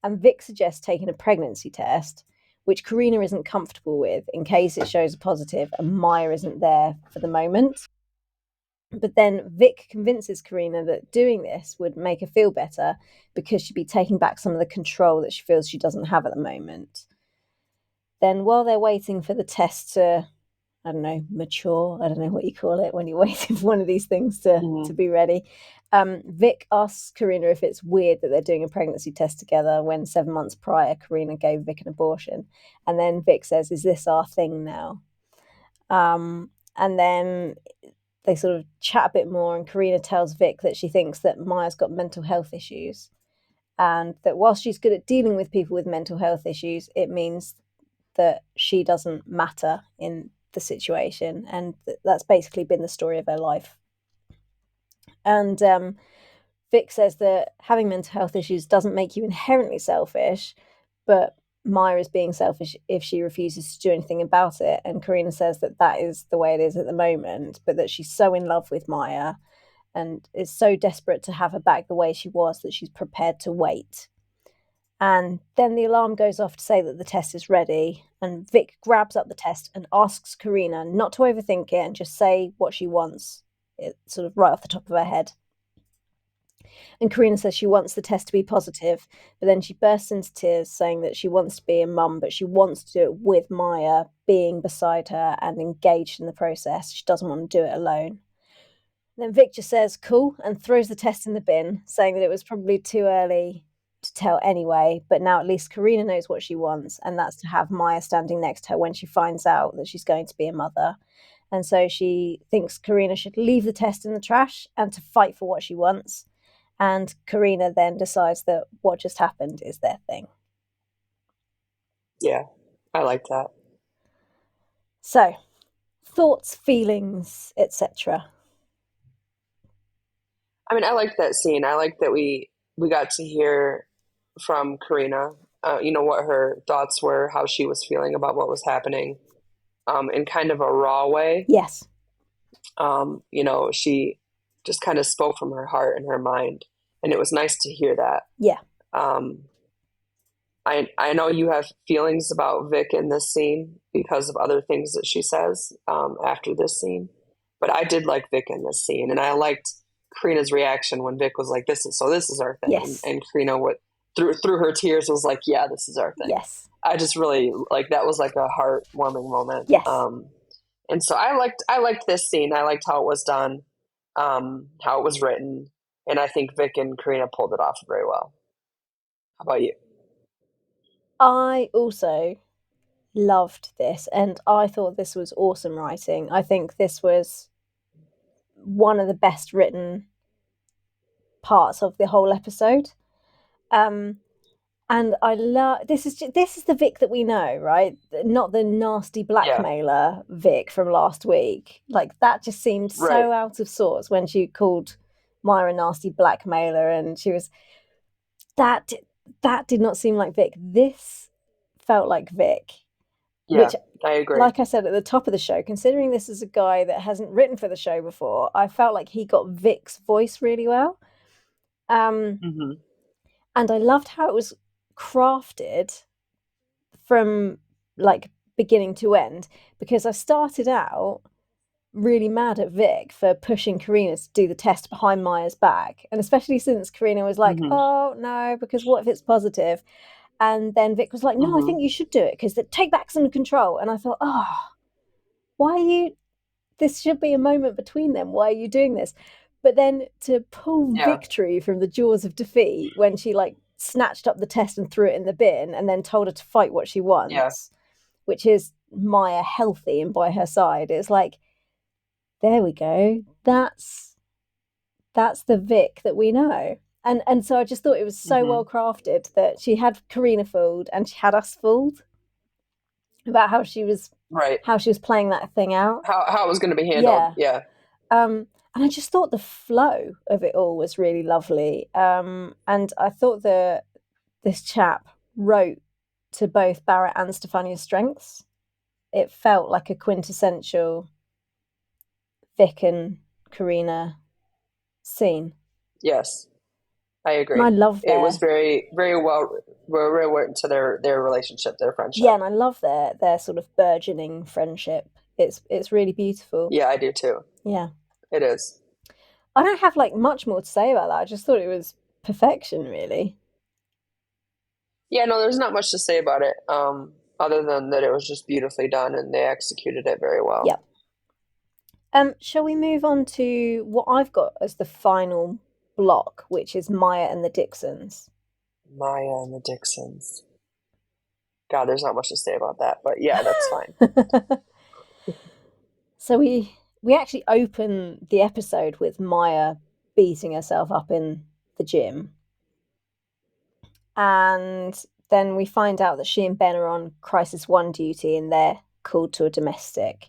And Vic suggests taking a pregnancy test, which Karina isn't comfortable with in case it shows a positive and Maya isn't there for the moment. But then Vic convinces Karina that doing this would make her feel better because she'd be taking back some of the control that she feels she doesn't have at the moment. Then, while they're waiting for the test to, I don't know, mature, I don't know what you call it when you're waiting for one of these things to Hmm. be ready, Vic asks Karina if it's weird that they're doing a pregnancy test together when 7 months prior Karina gave Vic an abortion. And then Vic says, "Is this our thing now?" And then they sort of chat a bit more, and Karina tells Vic that she thinks that Maya's got mental health issues, and that whilst she's good at dealing with people with mental health issues, it means that she doesn't matter in the situation, and that's basically been the story of her life. And Vic says that having mental health issues doesn't make you inherently selfish, but Maya is being selfish if she refuses to do anything about it. And Karina says that that is the way it is at the moment, but that she's so in love with Maya and is so desperate to have her back the way she was that she's prepared to wait. And then the alarm goes off to say that the test is ready. And Vic grabs up the test and asks Karina not to overthink it and just say what she wants, it, sort of right off the top of her head. And Karina says she wants the test to be positive, but then she bursts into tears saying that she wants to be a mum, but she wants to do it with Maya being beside her and engaged in the process. She doesn't want to do it alone. Then Vic just says, "Cool," and throws the test in the bin, saying that it was probably too early to tell anyway, but now at least Karina knows what she wants, and that's to have Maya standing next to her when she finds out that she's going to be a mother. And so she thinks Karina should leave the test in the trash and to fight for what she wants. And Karina then decides that what just happened is their thing. Yeah, I like that. So, thoughts, feelings, etc. I mean, I liked that scene. I like that we got to hear from Karina, what her thoughts were, how she was feeling about what was happening, in kind of a raw way. Yes. She just kind of spoke from her heart and her mind, and it was nice to hear that. Yeah. Um, I know you have feelings about Vic in this scene because of other things that she says after this scene, but I did like Vic in this scene, and I liked Karina's reaction when Vic was like, "This is our thing," and, Yes. and Karina would through her tears was like, "Yeah, this is our thing." Yes. I just really like that was like a heartwarming moment. Yes. And so I liked this scene. I liked how it was done, how it was written, and I think Vic and Karina pulled it off very well. How about you? I also loved this, and I thought this was awesome writing. I think this was one of the best written parts of the whole episode. Um, and I love this is the Vic that we know, right? Not the nasty Yeah, blackmailer Vic from last week. Like that just seemed right. so out of sorts when she called Myra nasty blackmailer, and she was that that did not seem like Vic. This felt like Vic, Yeah, which, I agree. like I said at the top of the show, considering this is a guy that hasn't written for the show before, I felt like he got Vic's voice really well. Um, Hmm. and I loved how it was crafted from like beginning to end, because I started out really mad at Vic for pushing Karina to do the test behind Maya's back. And especially since Karina was like, Hmm. oh no, because what if it's positive? And then Vic was like, no, I Hmm. think you should do it because take back some control. And I thought, oh, why are you this should be a moment between them. Why are you doing this? But then to pull Yeah, victory from the jaws of defeat when she like snatched up the test and threw it in the bin and then told her to fight what she yeah. wants, which is Maya healthy and by her side. It's like, there we go. That's the Vic that we know. And so I just thought it was so well Hmm. crafted that she had Karina fooled and she had us fooled about Right. how she was playing that thing out. How it was going to be handled. Yeah. Yeah. And I just thought the flow of it all was really lovely. And I thought that this chap wrote to both Barrett and Stefania's strengths. It felt like a quintessential Vic and Karina scene. Yes, I And I agree. love It was their very, very well, very well written to their relationship, their yeah, friendship. and I love their sort of burgeoning friendship. It's really beautiful. Yeah, I do too. Yeah. It is. I don't have like much more to say about that. I just thought it was perfection, really. Yeah, no, there's not much to say about it, other than that it was just beautifully done and they executed it very well. Yep. Shall we move on to what I've got as the final block, which is Maya and the Dixons? Maya and the Dixons. God, there's not much to say about that, but yeah, that's fine. So we actually open the episode with Maya beating herself up in the gym, and then we find out that she and Ben are on Crisis One duty, and they're called to a domestic.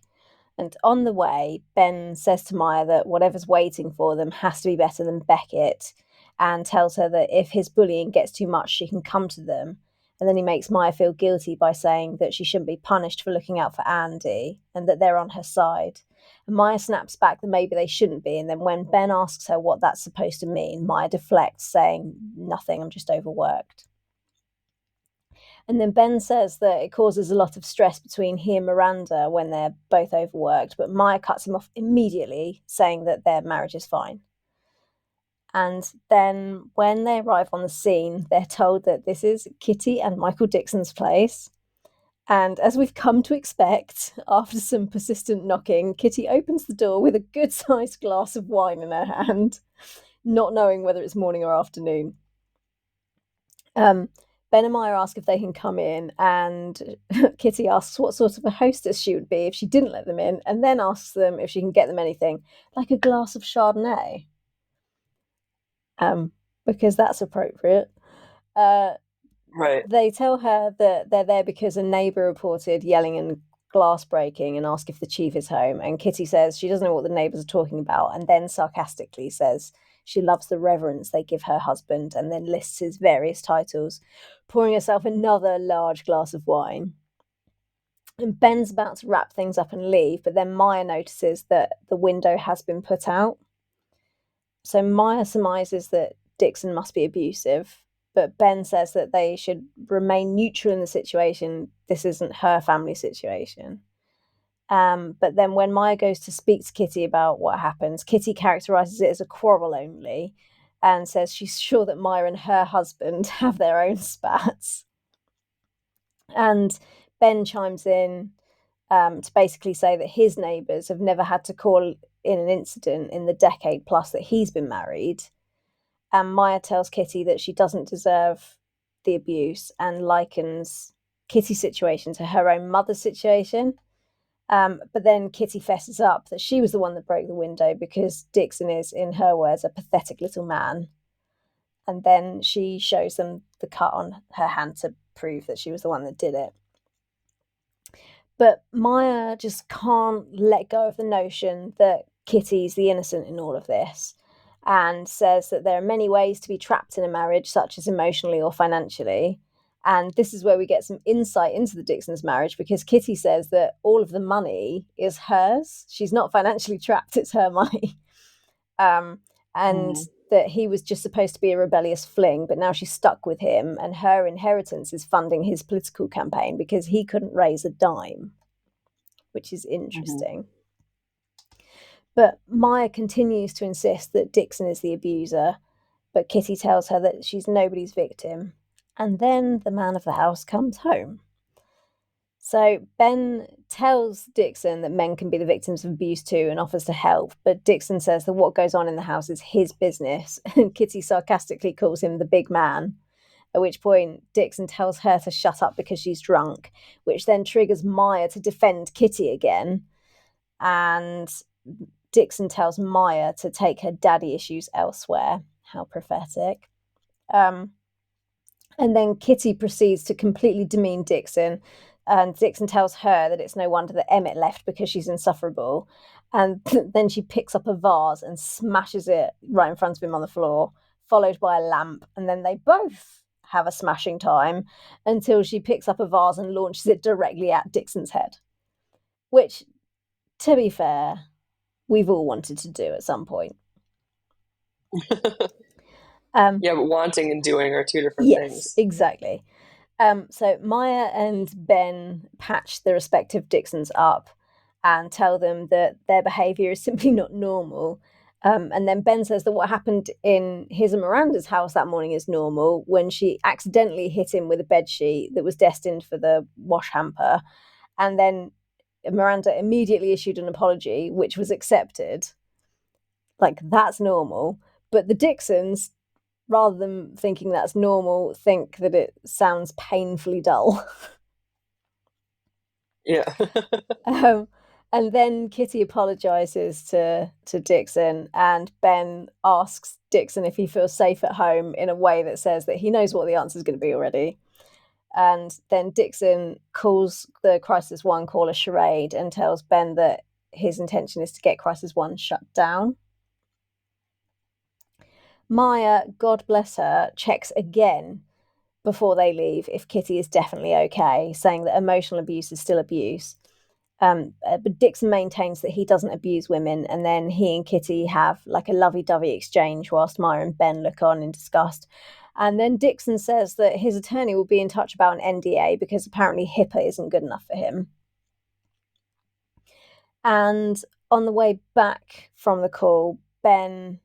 And on the way, Ben says to Maya that whatever's waiting for them has to be better than Beckett, and tells her that if his bullying gets too much, she can come to them. And then he makes Maya feel guilty by saying that she shouldn't be punished for looking out for Andy and that they're on her side. And Maya snaps back that maybe they shouldn't be. And then when Ben asks her what that's supposed to mean, Maya deflects, saying, nothing, I'm just overworked. And then Ben says that it causes a lot of stress between he and Miranda when they're both overworked, but Maya cuts him off immediately, saying that their marriage is fine. And then when they arrive on the scene, they're told that this is Kitty and Michael Dixon's place. And as we've come to expect, after some persistent knocking, Kitty opens the door with a good sized glass of wine in her hand, not knowing whether it's morning or afternoon. Um, Ben and Maya ask if they can come in, and Kitty asks what sort of a hostess she would be if she didn't let them in, and then asks them if she can get them anything, like a glass of Chardonnay. because that's appropriate. Uh, Right. they tell her that they're there because a neighbour reported yelling and glass breaking and ask if the chief is home. And Kitty says she doesn't know what the neighbours are talking about, and then sarcastically says she loves the reverence they give her husband, and then lists his various titles, pouring herself another large glass of wine. And Ben's about to wrap things up and leave, but then Maya notices that the window has been put out. So Maya surmises that Dixon must be abusive, but Ben says that they should remain neutral in the situation. This isn't her family situation. But then when Maya goes to speak to Kitty about what happens, Kitty characterizes it as a quarrel only and says she's sure that Maya and her husband have their own spats. And Ben chimes in to basically say that his neighbours have never had to call in an incident in the decade plus that he's been married. And Maya tells Kitty that she doesn't deserve the abuse and likens Kitty's situation to her own mother's situation. But then Kitty fesses up that she was the one that broke the window because Dixon is, in her words, a pathetic little man. And then she shows them the cut on her hand to prove that she was the one that did it. But Maya just can't let go of the notion that Kitty's the innocent in all of this, and says that there are many ways to be trapped in a marriage, such as emotionally or financially. And this is where we get some insight into the Dixons' marriage, because Kitty says that all of the money is hers. She's not financially trapped, it's her money. Um, and Mm-hmm. that he was just supposed to be a rebellious fling, but now she's stuck with him, and her inheritance is funding his political campaign because he couldn't raise a dime, which is Mm-hmm. interesting. But Maya continues to insist that Dixon is the abuser, but Kitty tells her that she's nobody's victim. And then the man of the house comes home. So Ben tells Dixon that men can be the victims of abuse too and offers to help, but Dixon says that what goes on in the house is his business, and Kitty sarcastically calls him the big man. At which point, Dixon tells her to shut up because she's drunk, which then triggers Maya to defend Kitty again. And Dixon tells Maya to take her daddy issues elsewhere. How prophetic. Um, and then Kitty proceeds to completely demean Dixon. And Dixon tells her that it's no wonder that Emmett left because she's insufferable. And then she picks up a vase and smashes it right in front of him on the floor, followed by a lamp. And then they both have a smashing time until she picks up a vase and launches it directly at Dixon's head. Which, to be fair, we've all wanted to do at some point. Um, Yeah, but wanting and doing are two different yes, things. exactly. So Maya and Ben patch the respective Dixons up and tell them that their behaviour is simply not normal. And then Ben says that what happened in his and Miranda's house that morning is normal when she accidentally hit him with a bedsheet that was destined for the wash hamper. And then Miranda immediately issued an apology, which was accepted. Like, that's normal. But the Dixons, rather than thinking that's normal, think that it sounds painfully dull. Yeah. um, and then Kitty apologizes to Dixon, and Ben asks Dixon if he feels safe at home in a way that says that he knows what the answer is going to be already. And then Dixon calls the Crisis One call a charade and tells Ben that his intention is to get Crisis One shut down. Maya, God bless her, checks again before they leave if Kitty is definitely okay, saying that emotional abuse is still abuse. But Dixon maintains that he doesn't abuse women, and then he and Kitty have like a lovey-dovey exchange whilst Maya and Ben look on in disgust. And then Dixon says that his attorney will be in touch about an NDA because apparently HIPAA isn't good enough for him. And on the way back from the call, Ben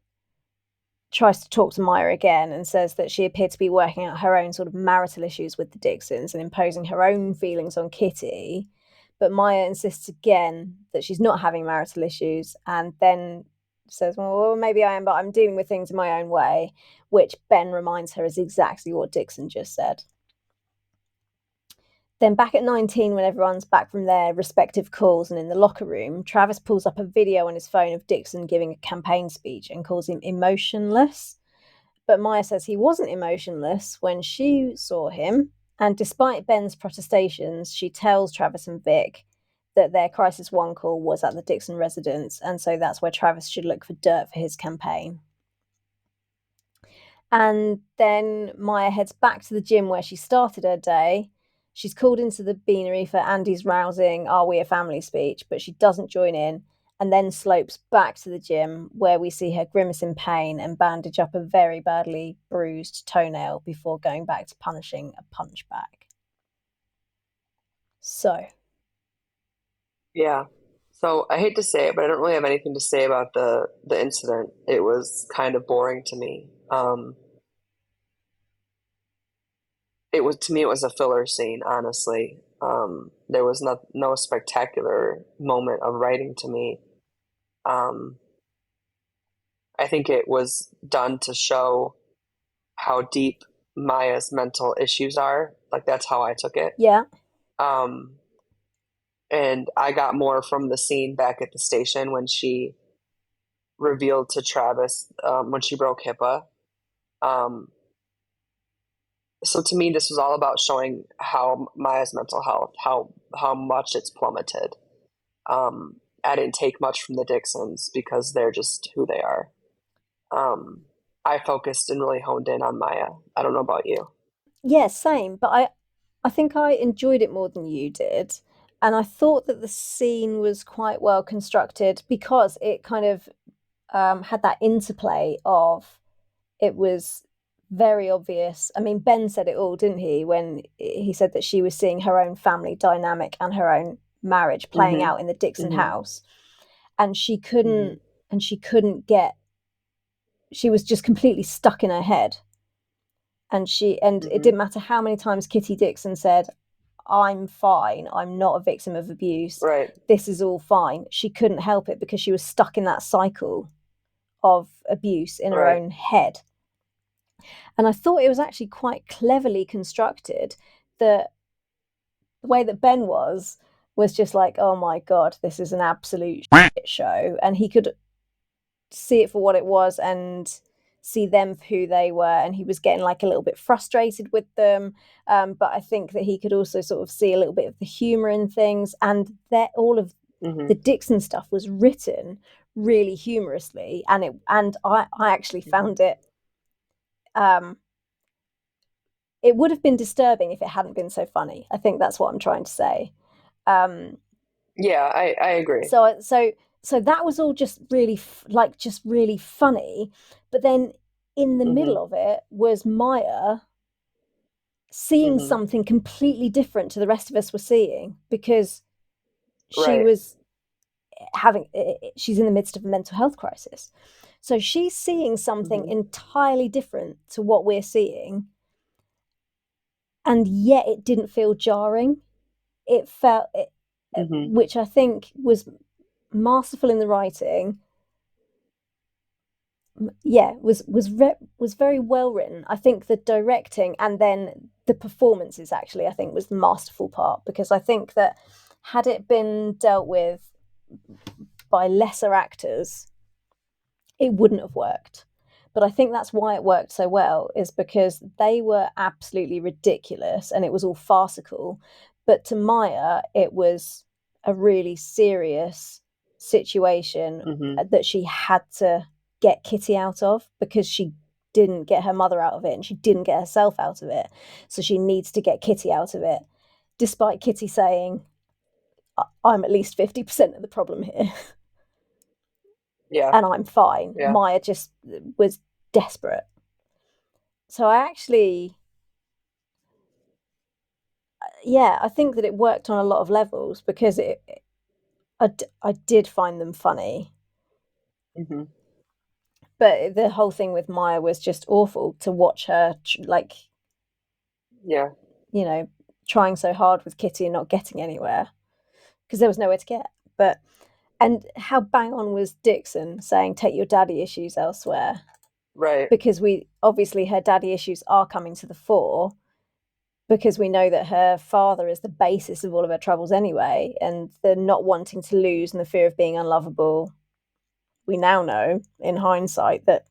tries to talk to Maya again and says that she appeared to be working out her own sort of marital issues with the Dixons and imposing her own feelings on Kitty. But Maya insists again that she's not having marital issues, and then says, well, maybe I am, but I'm dealing with things in my own way, which Ben reminds her is exactly what Dixon just said. Then back at 19, when everyone's back from their respective calls and in the locker room, Travis pulls up a video on his phone of Dixon giving a campaign speech and calls him emotionless. But Maya says he wasn't emotionless when she saw him. And despite Ben's protestations, she tells Travis and Vic that their crisis one call was at the Dixon residence, and so that's where Travis should look for dirt for his campaign. And then Maya heads back to the gym where she started her day. She's called into the beanery for Andy's rousing "Are we a family?" speech, but she doesn't join in, and then slopes back to the gym where we see her grimace in pain and bandage up a very badly bruised toenail before going back to punishing a punchback. So, Yeah. So I hate to say it, but I don't really have anything to say about the incident. It was kind of boring to me. It was to me it was a filler scene, honestly. There was no spectacular moment of writing to me. Um, I think it was done to show how deep Maya's mental issues are. Like that's how I took it. yeah. Um, and I got more from the scene back at the station when she revealed to Travis when she broke HIPAA. Um, so to me, this was all about showing how Maya's mental health, how much it's plummeted. I didn't take much from the Dixons because they're just who they are. Um, I focused and really honed in on Maya. I don't know about you. Yeah, same. But I think I enjoyed it more than you did. And I thought that the scene was quite well constructed because it kind of had that interplay of it was very obvious. I mean, Ben said it all, didn't he, when he said that she was seeing her own family dynamic and her own marriage playing Mm-hmm. out in the Dixon Mm-hmm. house. And Mm-hmm. she couldn't get, she was just completely stuck in her head. And it Mm-hmm. didn't matter how many times Kitty Dixon said, "I'm fine, I'm not a victim of abuse, Right. this is all fine." She couldn't help it because she was stuck in that cycle of abuse in her Right. own head. And I thought it was actually quite cleverly constructed that the way that Ben was just like, "Oh my God, this is an absolute shit show." And he could see it for what it was and see them for who they were. And he was getting like a little bit frustrated with them. But I think that he could also sort of see a little bit of the humor in things. And that all of the Mm-hmm. Dixon stuff was written really humorously. I actually Mm-hmm. found it um, it would have been disturbing if it hadn't been so funny. I think that's what I'm trying to say. Um, Yeah, I agree. so that was all just really just really funny. But then in the Mm-hmm. middle of it was Maya seeing Mm-hmm. something completely different to the rest of us were seeing because she Right. was she's in the midst of a mental health crisis. So she's seeing something Mm-hmm. entirely different to what we're seeing, and yet it didn't feel jarring. It felt it, Mm-hmm. which I think was masterful in the writing. Yeah, was very well written. I think the directing and then the performances actually I think was the masterful part, because I think that had it been dealt with by lesser actors, it wouldn't have worked. But I think that's why it worked so well, is because they were absolutely ridiculous and it was all farcical. But to Maya, it was a really serious situation Mm-hmm. that she had to get Kitty out of, because she didn't get her mother out of it and she didn't get herself out of it. So she needs to get Kitty out of it, despite Kitty saying, "I'm at least 50% of the problem here." Yeah. And I'm fine. Yeah. Maya just was desperate. So I actually, yeah, I think that it worked on a lot of levels because I did find them funny. Mm-hmm. But the whole thing with Maya was just awful to watch her, like, Yeah. you know, trying so hard with Kitty and not getting anywhere because there was nowhere to get. But, and how bang on was Dixon saying, "Take your daddy issues elsewhere," Right. because we obviously her daddy issues are coming to the fore, because we know that her father is the basis of all of her troubles anyway, and the not wanting to lose and the fear of being unlovable. We now know in hindsight that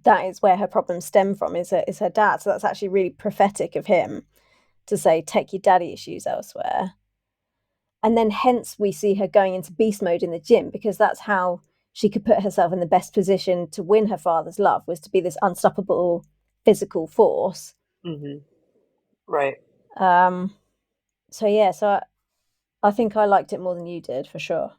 that is where her problems stem from, is her dad. So that's actually really prophetic of him to say, take your daddy issues elsewhere. And then hence we see her going into beast mode in the gym, because that's how she could put herself in the best position to win her father's love, was to be this unstoppable physical force. Hmm. Right. Um, so yeah, so I think I liked it more than you did, for sure.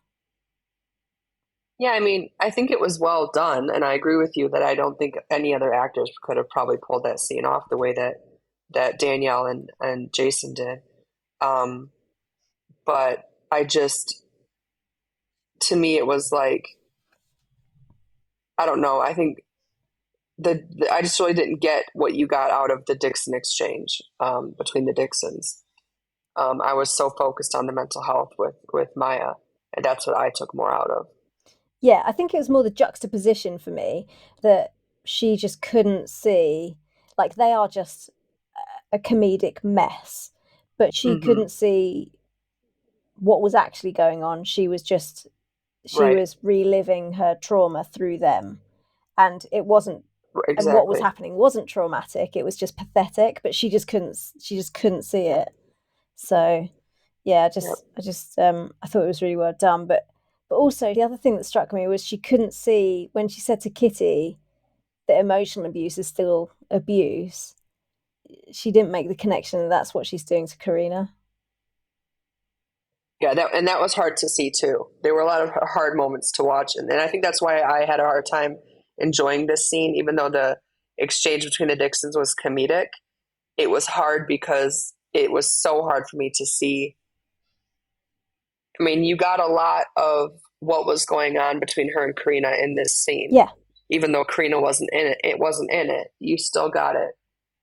Yeah, I mean, I think it was well done, and I agree with you that I don't think any other actors could have probably pulled that scene off the way that Danielle and Jason did. Um, but I just, to me, it was like, I don't know. I think I just really didn't get what you got out of the Dixon exchange between the Dixons. I was so focused on the mental health with Maya, and that's what I took more out of. Yeah, I think it was more the juxtaposition for me, that she just couldn't see, like, they are just a comedic mess, but she Hmm. couldn't see what was actually going on. She Right. was reliving her trauma through them, and it wasn't, and what was Exactly. happening wasn't traumatic, it was just pathetic, but she just couldn't see it. So yeah, Yep. I thought it was really well done. But also, the other thing that struck me was she couldn't see, when she said to Kitty that emotional abuse is still abuse, she didn't make the connection that that's what she's doing to Karina. Yeah, that was hard to see too. There were a lot of hard moments to watch, and I think that's why I had a hard time enjoying this scene, even though the exchange between the Dixons was comedic. It was hard because it was so hard for me to see. I mean, you got a lot of what was going on between her and Karina in this scene. Yeah. Even though Karina wasn't in it, it wasn't in it. You still got it,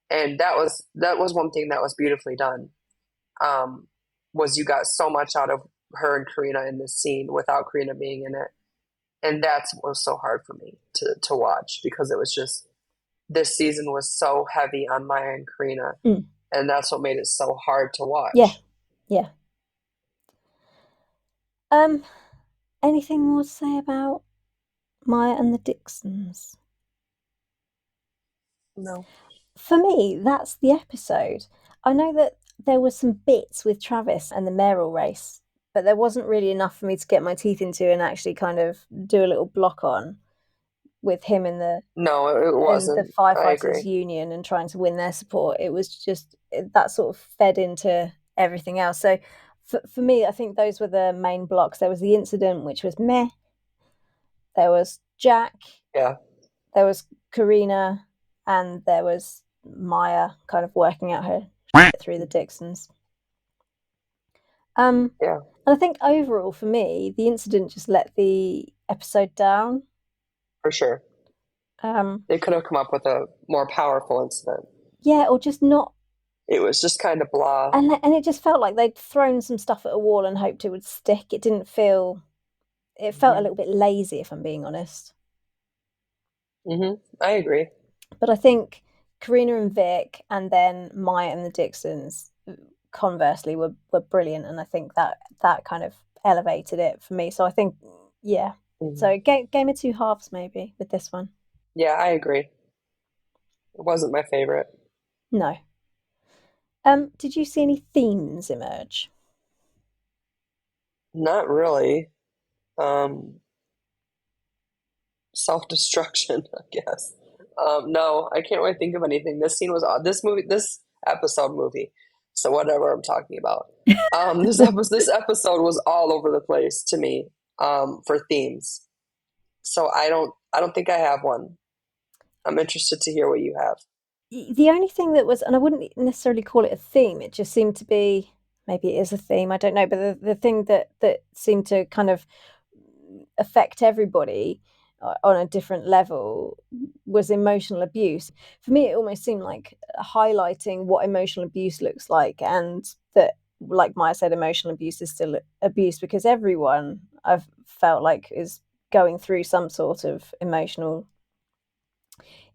and that was one thing that was beautifully done. Um, was you got so much out of her and Karina in this scene without Karina being in it, and that's what was so hard for me to watch, because it was just, this season was so heavy on Maya and Karina, Mm. and that's what made it so hard to Yeah. watch. Yeah. Um, anything more to say about Maya and the Dixons? No. For me, that's the episode. I know that there were some bits with Travis and the mayoral race, but there wasn't really enough for me to get my teeth into and actually kind of do a little block on, with him in the No, it and the wasn't. I firefighters agree. union and trying to win their support. It was just that sort of fed into everything else. So for me, I think those were the main blocks. There was the incident, which was meh. There was Jack. Yeah. There was Karina, and there was Maya kind of working out her shit through the Dixons. Yeah, And I think overall for me, the incident just let the episode down. for sure. Um, They could have come up with a more powerful incident. yeah, or just not. It was just kind of blah. And it just felt like they'd thrown some stuff at a wall and hoped it would stick. It didn't feel. It felt a Hmm. little bit lazy, if I'm being honest. Hmm. I agree. But I think Karina and Vic, and then Maya and the Dixons, conversely, were brilliant, and I think that kind of elevated it for me. So I think, yeah. Hmm. So game of two halves maybe with this one. Yeah, I agree. It wasn't my favorite. No. Did you see any themes emerge? Not really. Um, Self-destruction, I guess. No, I can't really think of anything. This scene was odd. This episode movie. So whatever I'm talking about. This episode was all over the place to me, for themes. So I don't think I have one. I'm interested to hear what you have. The only thing that was, and I wouldn't necessarily call it a theme, it just seemed to be, maybe it is a theme, I don't know, but the thing that seemed to kind of affect everybody on a different level was emotional abuse. For me, it almost seemed like highlighting what emotional abuse looks like, and that, like Maya said, emotional abuse is still abuse, because everyone, I've felt like, is going through some sort of emotional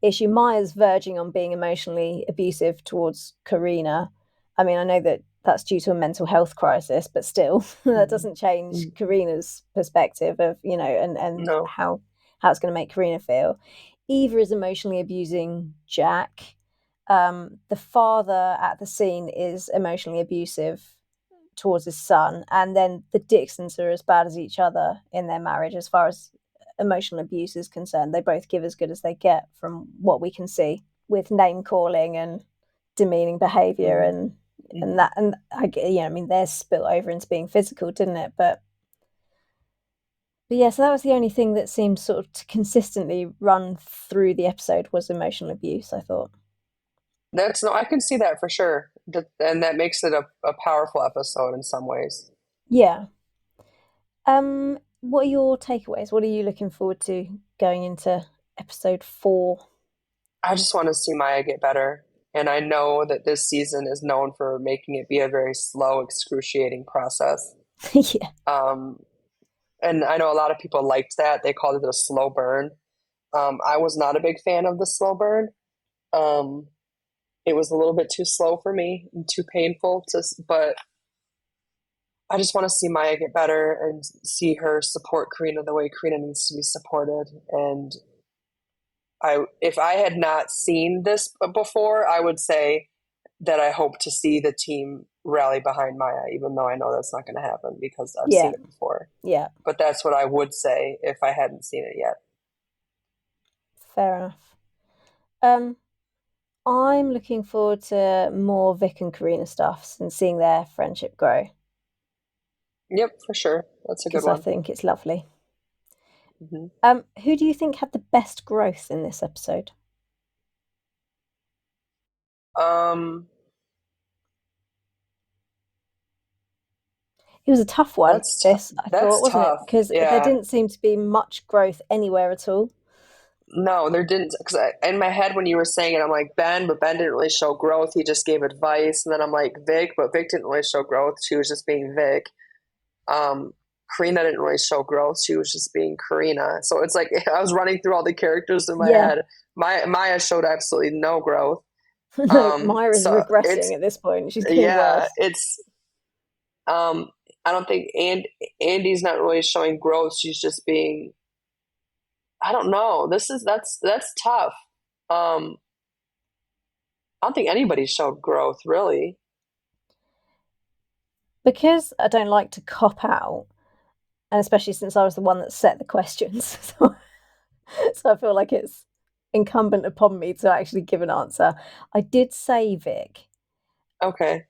issue. Maya's verging on being emotionally abusive towards Karina. I mean, I know that that's due to a mental health crisis, but still, that Mhm. doesn't change Mm. Karina's perspective of, and No. how it's going to make Karina feel. Eva is emotionally abusing Jack. The father at the scene is emotionally abusive towards his son, and then the Dixons are as bad as each other in their marriage as far as emotional abuse is concerned. They both give as good as they get from what we can see, with name calling and demeaning behavior Mm-hmm. and Mm-hmm. that. And I mean, theirs spill over into being physical, didn't it? But yeah, so that was the only thing that seemed sort of to consistently run through the episode was emotional abuse, I thought. That's no, I can see that for sure. And that makes it a powerful episode in some ways. Yeah. What are your takeaways? What are you looking forward to going into episode 4? I just want to see Maya get better. And I know that this season is known for making it be a very slow, excruciating process. Yeah. Um, and I know a lot of people liked that. They called it a slow burn. I was not a big fan of the slow burn. Um, it was a little bit too slow for me and too painful but I just want to see Maya get better and see her support Karina the way Karina needs to be supported. And if I had not seen this before, I would say that I hope to see the team rally behind Maya, even though I know that's not going to happen because I've Yeah. seen it before. Yeah. But that's what I would say if I hadn't seen it yet. Fair enough. Um, I'm looking forward to more Vic and Karina stuffs and seeing their friendship grow Yep, for sure. That's a good because I one. think it's lovely. Hmm. Who do you think had the best growth in this episode? Um, It was a tough one, this, I thought, that's wasn't it? tough. Because there Yeah. didn't seem to be much growth anywhere at all. No, there didn't. Because in my head, when you were saying it, I'm like Ben, but Ben didn't really show growth. He just gave advice. And then I'm like Vic, but Vic didn't really show growth. She was just being Vic. Um, Karina didn't really show growth. She was just being Karina. So it's like I was running through all the characters in my Yeah. head. Maya showed absolutely no growth. No, Myra's So regressing it's at this point. She's getting yeah, worse. it's I don't think Andy's not really showing growth. She's just being I don't know. That's tough. Um, I don't think anybody showed growth really. Because I don't like to cop out, and especially since I was the one that set the questions, so I feel like it's incumbent upon me to actually give an answer. I did say Vic. Okay.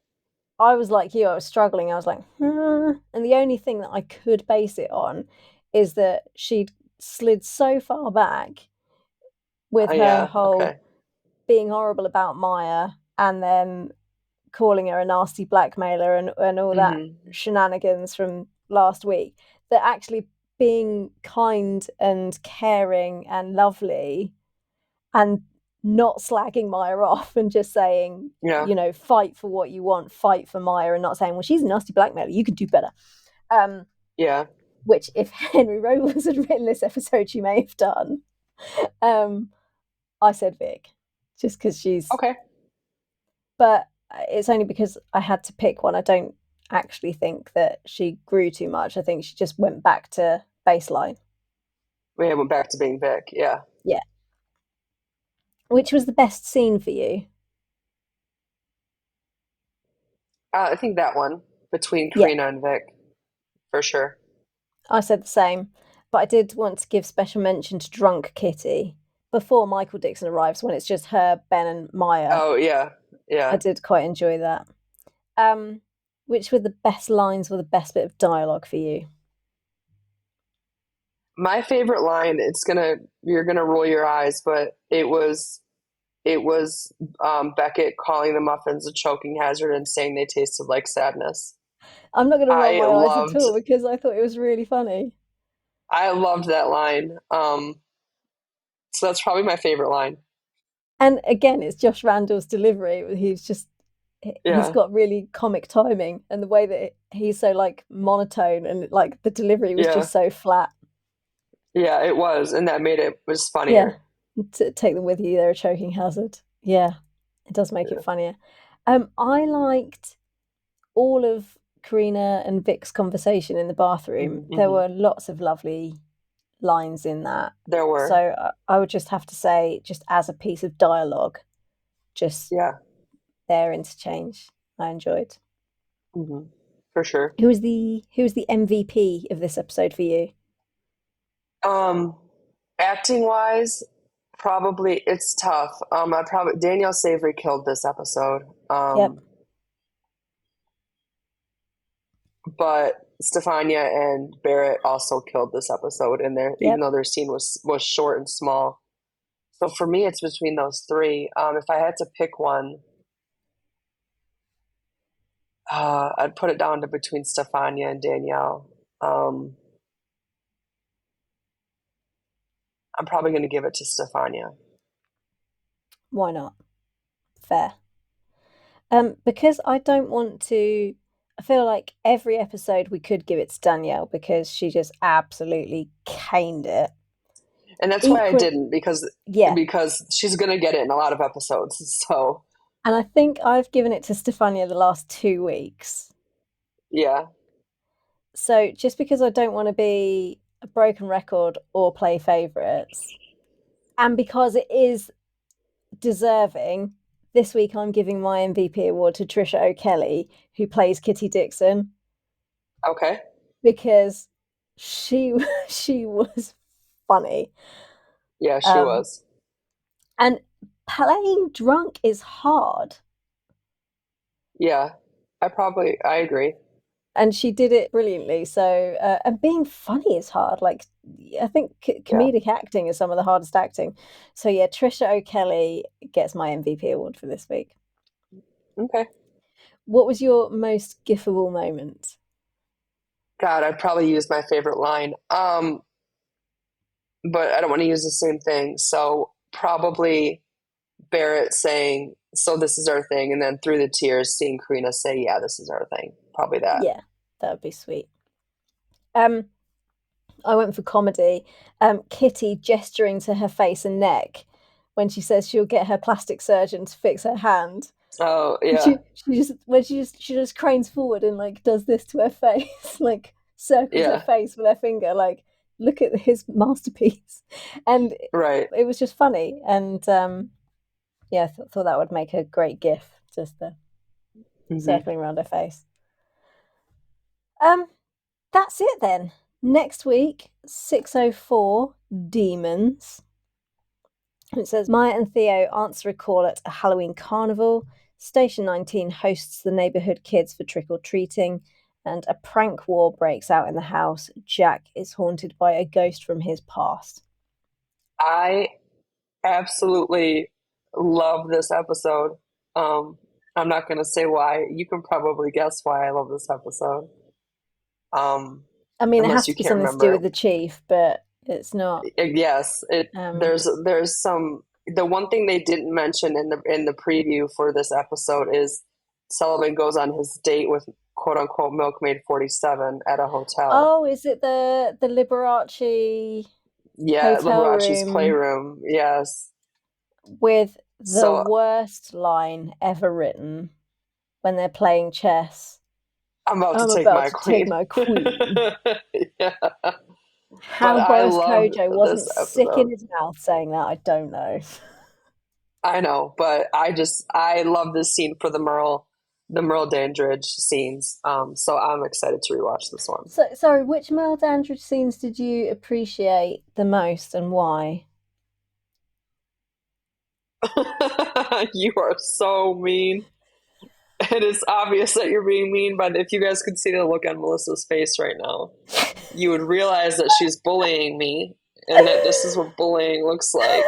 I was like you, I was struggling. I was like, and the only thing that I could base it on is that she'd slid so far back with her Yeah. whole Okay. being horrible about Maya and then calling her a nasty blackmailer and all that Hmm. shenanigans from last week, that actually being kind and caring and lovely and not slagging Maya off and just saying, Yeah. fight for what you want, fight for Maya, and not saying, well, she's a nasty blackmailer, you could do better. Um, Yeah. which, if Henry Robles had written this episode, she may have done. Um, I said Vic, just because she's, Okay. but it's only because I had to pick one. I don't actually think that she grew too much. I think she just went back to baseline. We went back to being Vic. Yeah. Yeah. Which was the best scene for you? I think that one between Yeah, Karina and Vic for sure. I said the same. But I did want to give special mention to Drunk Kitty before Michael Dixon arrives, when it's just her, Ben, and Maya. Oh yeah. I Yeah. did quite enjoy that. Um, which were the best lines or the best bit of dialogue for you? My favorite line, you're gonna roll your eyes, but it was Beckett calling the muffins a choking hazard and saying they tasted like sadness. I'm not going to roll I my eyes at loved all because I thought it was really funny. I loved that line. So that's probably my favorite line. And again, it's Josh Randall's delivery. He's Yeah. got really comic timing, and the way that he's so like monotone and like the delivery was Yeah. just so flat. Yeah, it was, and that made it was Yeah, funnier. to take them with you, they're a choking hazard. Yeah, it does make it Yeah. funnier. I liked all of Karina and Vic's conversation in the bathroom. Hmm. There Hmm. were lots of lovely lines in that. There So were. I would just have to say, just as a piece of dialogue, just Yeah. their interchange, I enjoyed. Hmm. For sure. Who was the MVP of this episode for you? Um, Acting wise, probably it's tough. I probably Danielle Savory killed this episode. Yep, But Stefania and Barrett also killed this episode in there, even yep. though their scene was short and small. So for me, it's between those three. If I had to pick one, I'd put it down to between Stefania and Danielle. Um, I'm probably going to give it to Stefania. Why not? Fair. Because I don't want to. I feel like every episode we could give it to Danielle because she just absolutely caned it. And that's why I Equal, didn't yeah. because she's going to get it in a lot of episodes. So And I think I've given it to Stefania the last 2 weeks. yeah, So just because I don't want to be a broken record or play favourites, and because it is deserving, this week I'm giving my MVP award to Trisha O'Kelly, who plays Kitty Dixon, okay, because she she was funny. yeah, she Um, was. and playing drunk is hard. Yeah, I agree. And she did it brilliantly. So, and being funny is hard. Like, I think Yeah, comedic acting is some of the hardest acting. So, yeah, Trisha O'Kelly gets my MVP award for this week. okay. What was your most gifable moment? God, I'd probably use my favorite line. But I don't want to use the same thing. So probably Barrett saying, "So this is our thing," and then through the tears, seeing Karina say, "Yeah, this is our thing." Probably that. Yeah, that would be sweet. Um, I went for comedy. Kitty gesturing to her face and neck when she says she'll get her plastic surgeon to fix her hand. Oh And yeah, she just cranes forward and like does this to her face, like circles her yeah, face with her finger, like look at his masterpiece. And right. it was just funny. And yeah, thought that would make a great gif, just the Hmm. circling around her face. Um, that's it then. Next week, 6:04 Demons. It says Maya and Theo answer a call at a Halloween carnival. Station 19 hosts the neighborhood kids for trick or treating, and a prank war breaks out in the house. Jack is haunted by a ghost from his past. I absolutely love this episode. Um, I'm not going to say why. You can probably guess why I love this episode. Um, I mean, it has Unless to you be can't something to do with remember. the chief, but it's not. Yes, it Um, there's some the one thing they didn't mention in the preview for this episode is Sullivan goes on his date with quote unquote Milkmaid 47 at a hotel. oh, is it the Liberace Yeah, hotel Liberace's room playroom. Yes. with the So worst line ever written when they're playing chess? I'm about to I'm take about my to take queen. my queen. Yeah. But How I Boris loved Kojo this wasn't sick in episode. his mouth saying that, I don't know. I know, but I love this scene for the Merle Dandridge scenes. So I'm excited to rewatch this one. So, sorry, which Mel Dandridge scenes did you appreciate the most and why? You are so mean. And it's obvious that you're being mean, but if you guys could see the look on Melissa's face right now, you would realize that she's bullying me and that this is what bullying looks like.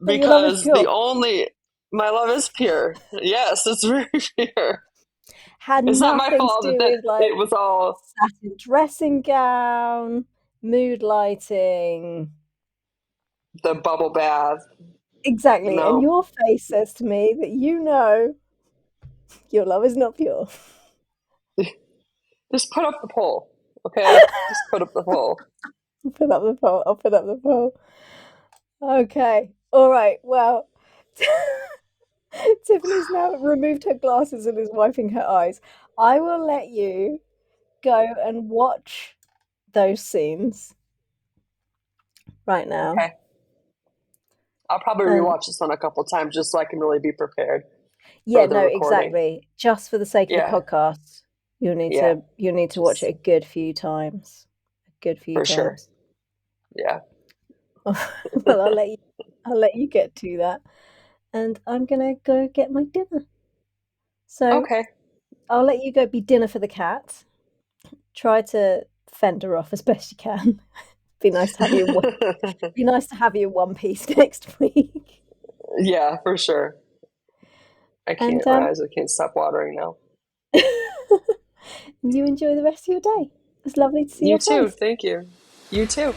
That your love is Because the pure. only my love is pure. Yes, it's very pure. Had It's not my nothing to fault do that with like it was all satin dressing gown, mood lighting. the bubble bath. Exactly. And No. your face says to me that you know your love is not pure. Just put up the poll. Okay? Just put up the poll. I'll put up the poll. I'll put up the poll. Okay. All right. Well, Tiffany's now removed her glasses and is wiping her eyes. I will let you go and watch those scenes right now. Okay. I'll probably And rewatch this one a couple times just so I can really be prepared yeah, for the no, recording. exactly. Just for the sake of the Yeah, podcast, yeah, you'll need to watch it just a good few times. A good few for sure. times. Yeah. Well, I'll let you get to that. And I'm gonna go get my dinner. So Okay. I'll let you go be dinner for the cat. Try to fend her off as best you can. Be nice to have you in one be nice to have you in one piece next week. Yeah, for sure. I And can't, my eyes, I can't stop watering now. you enjoy the rest of your day. It's lovely to see You your too. face. Thank you. You too.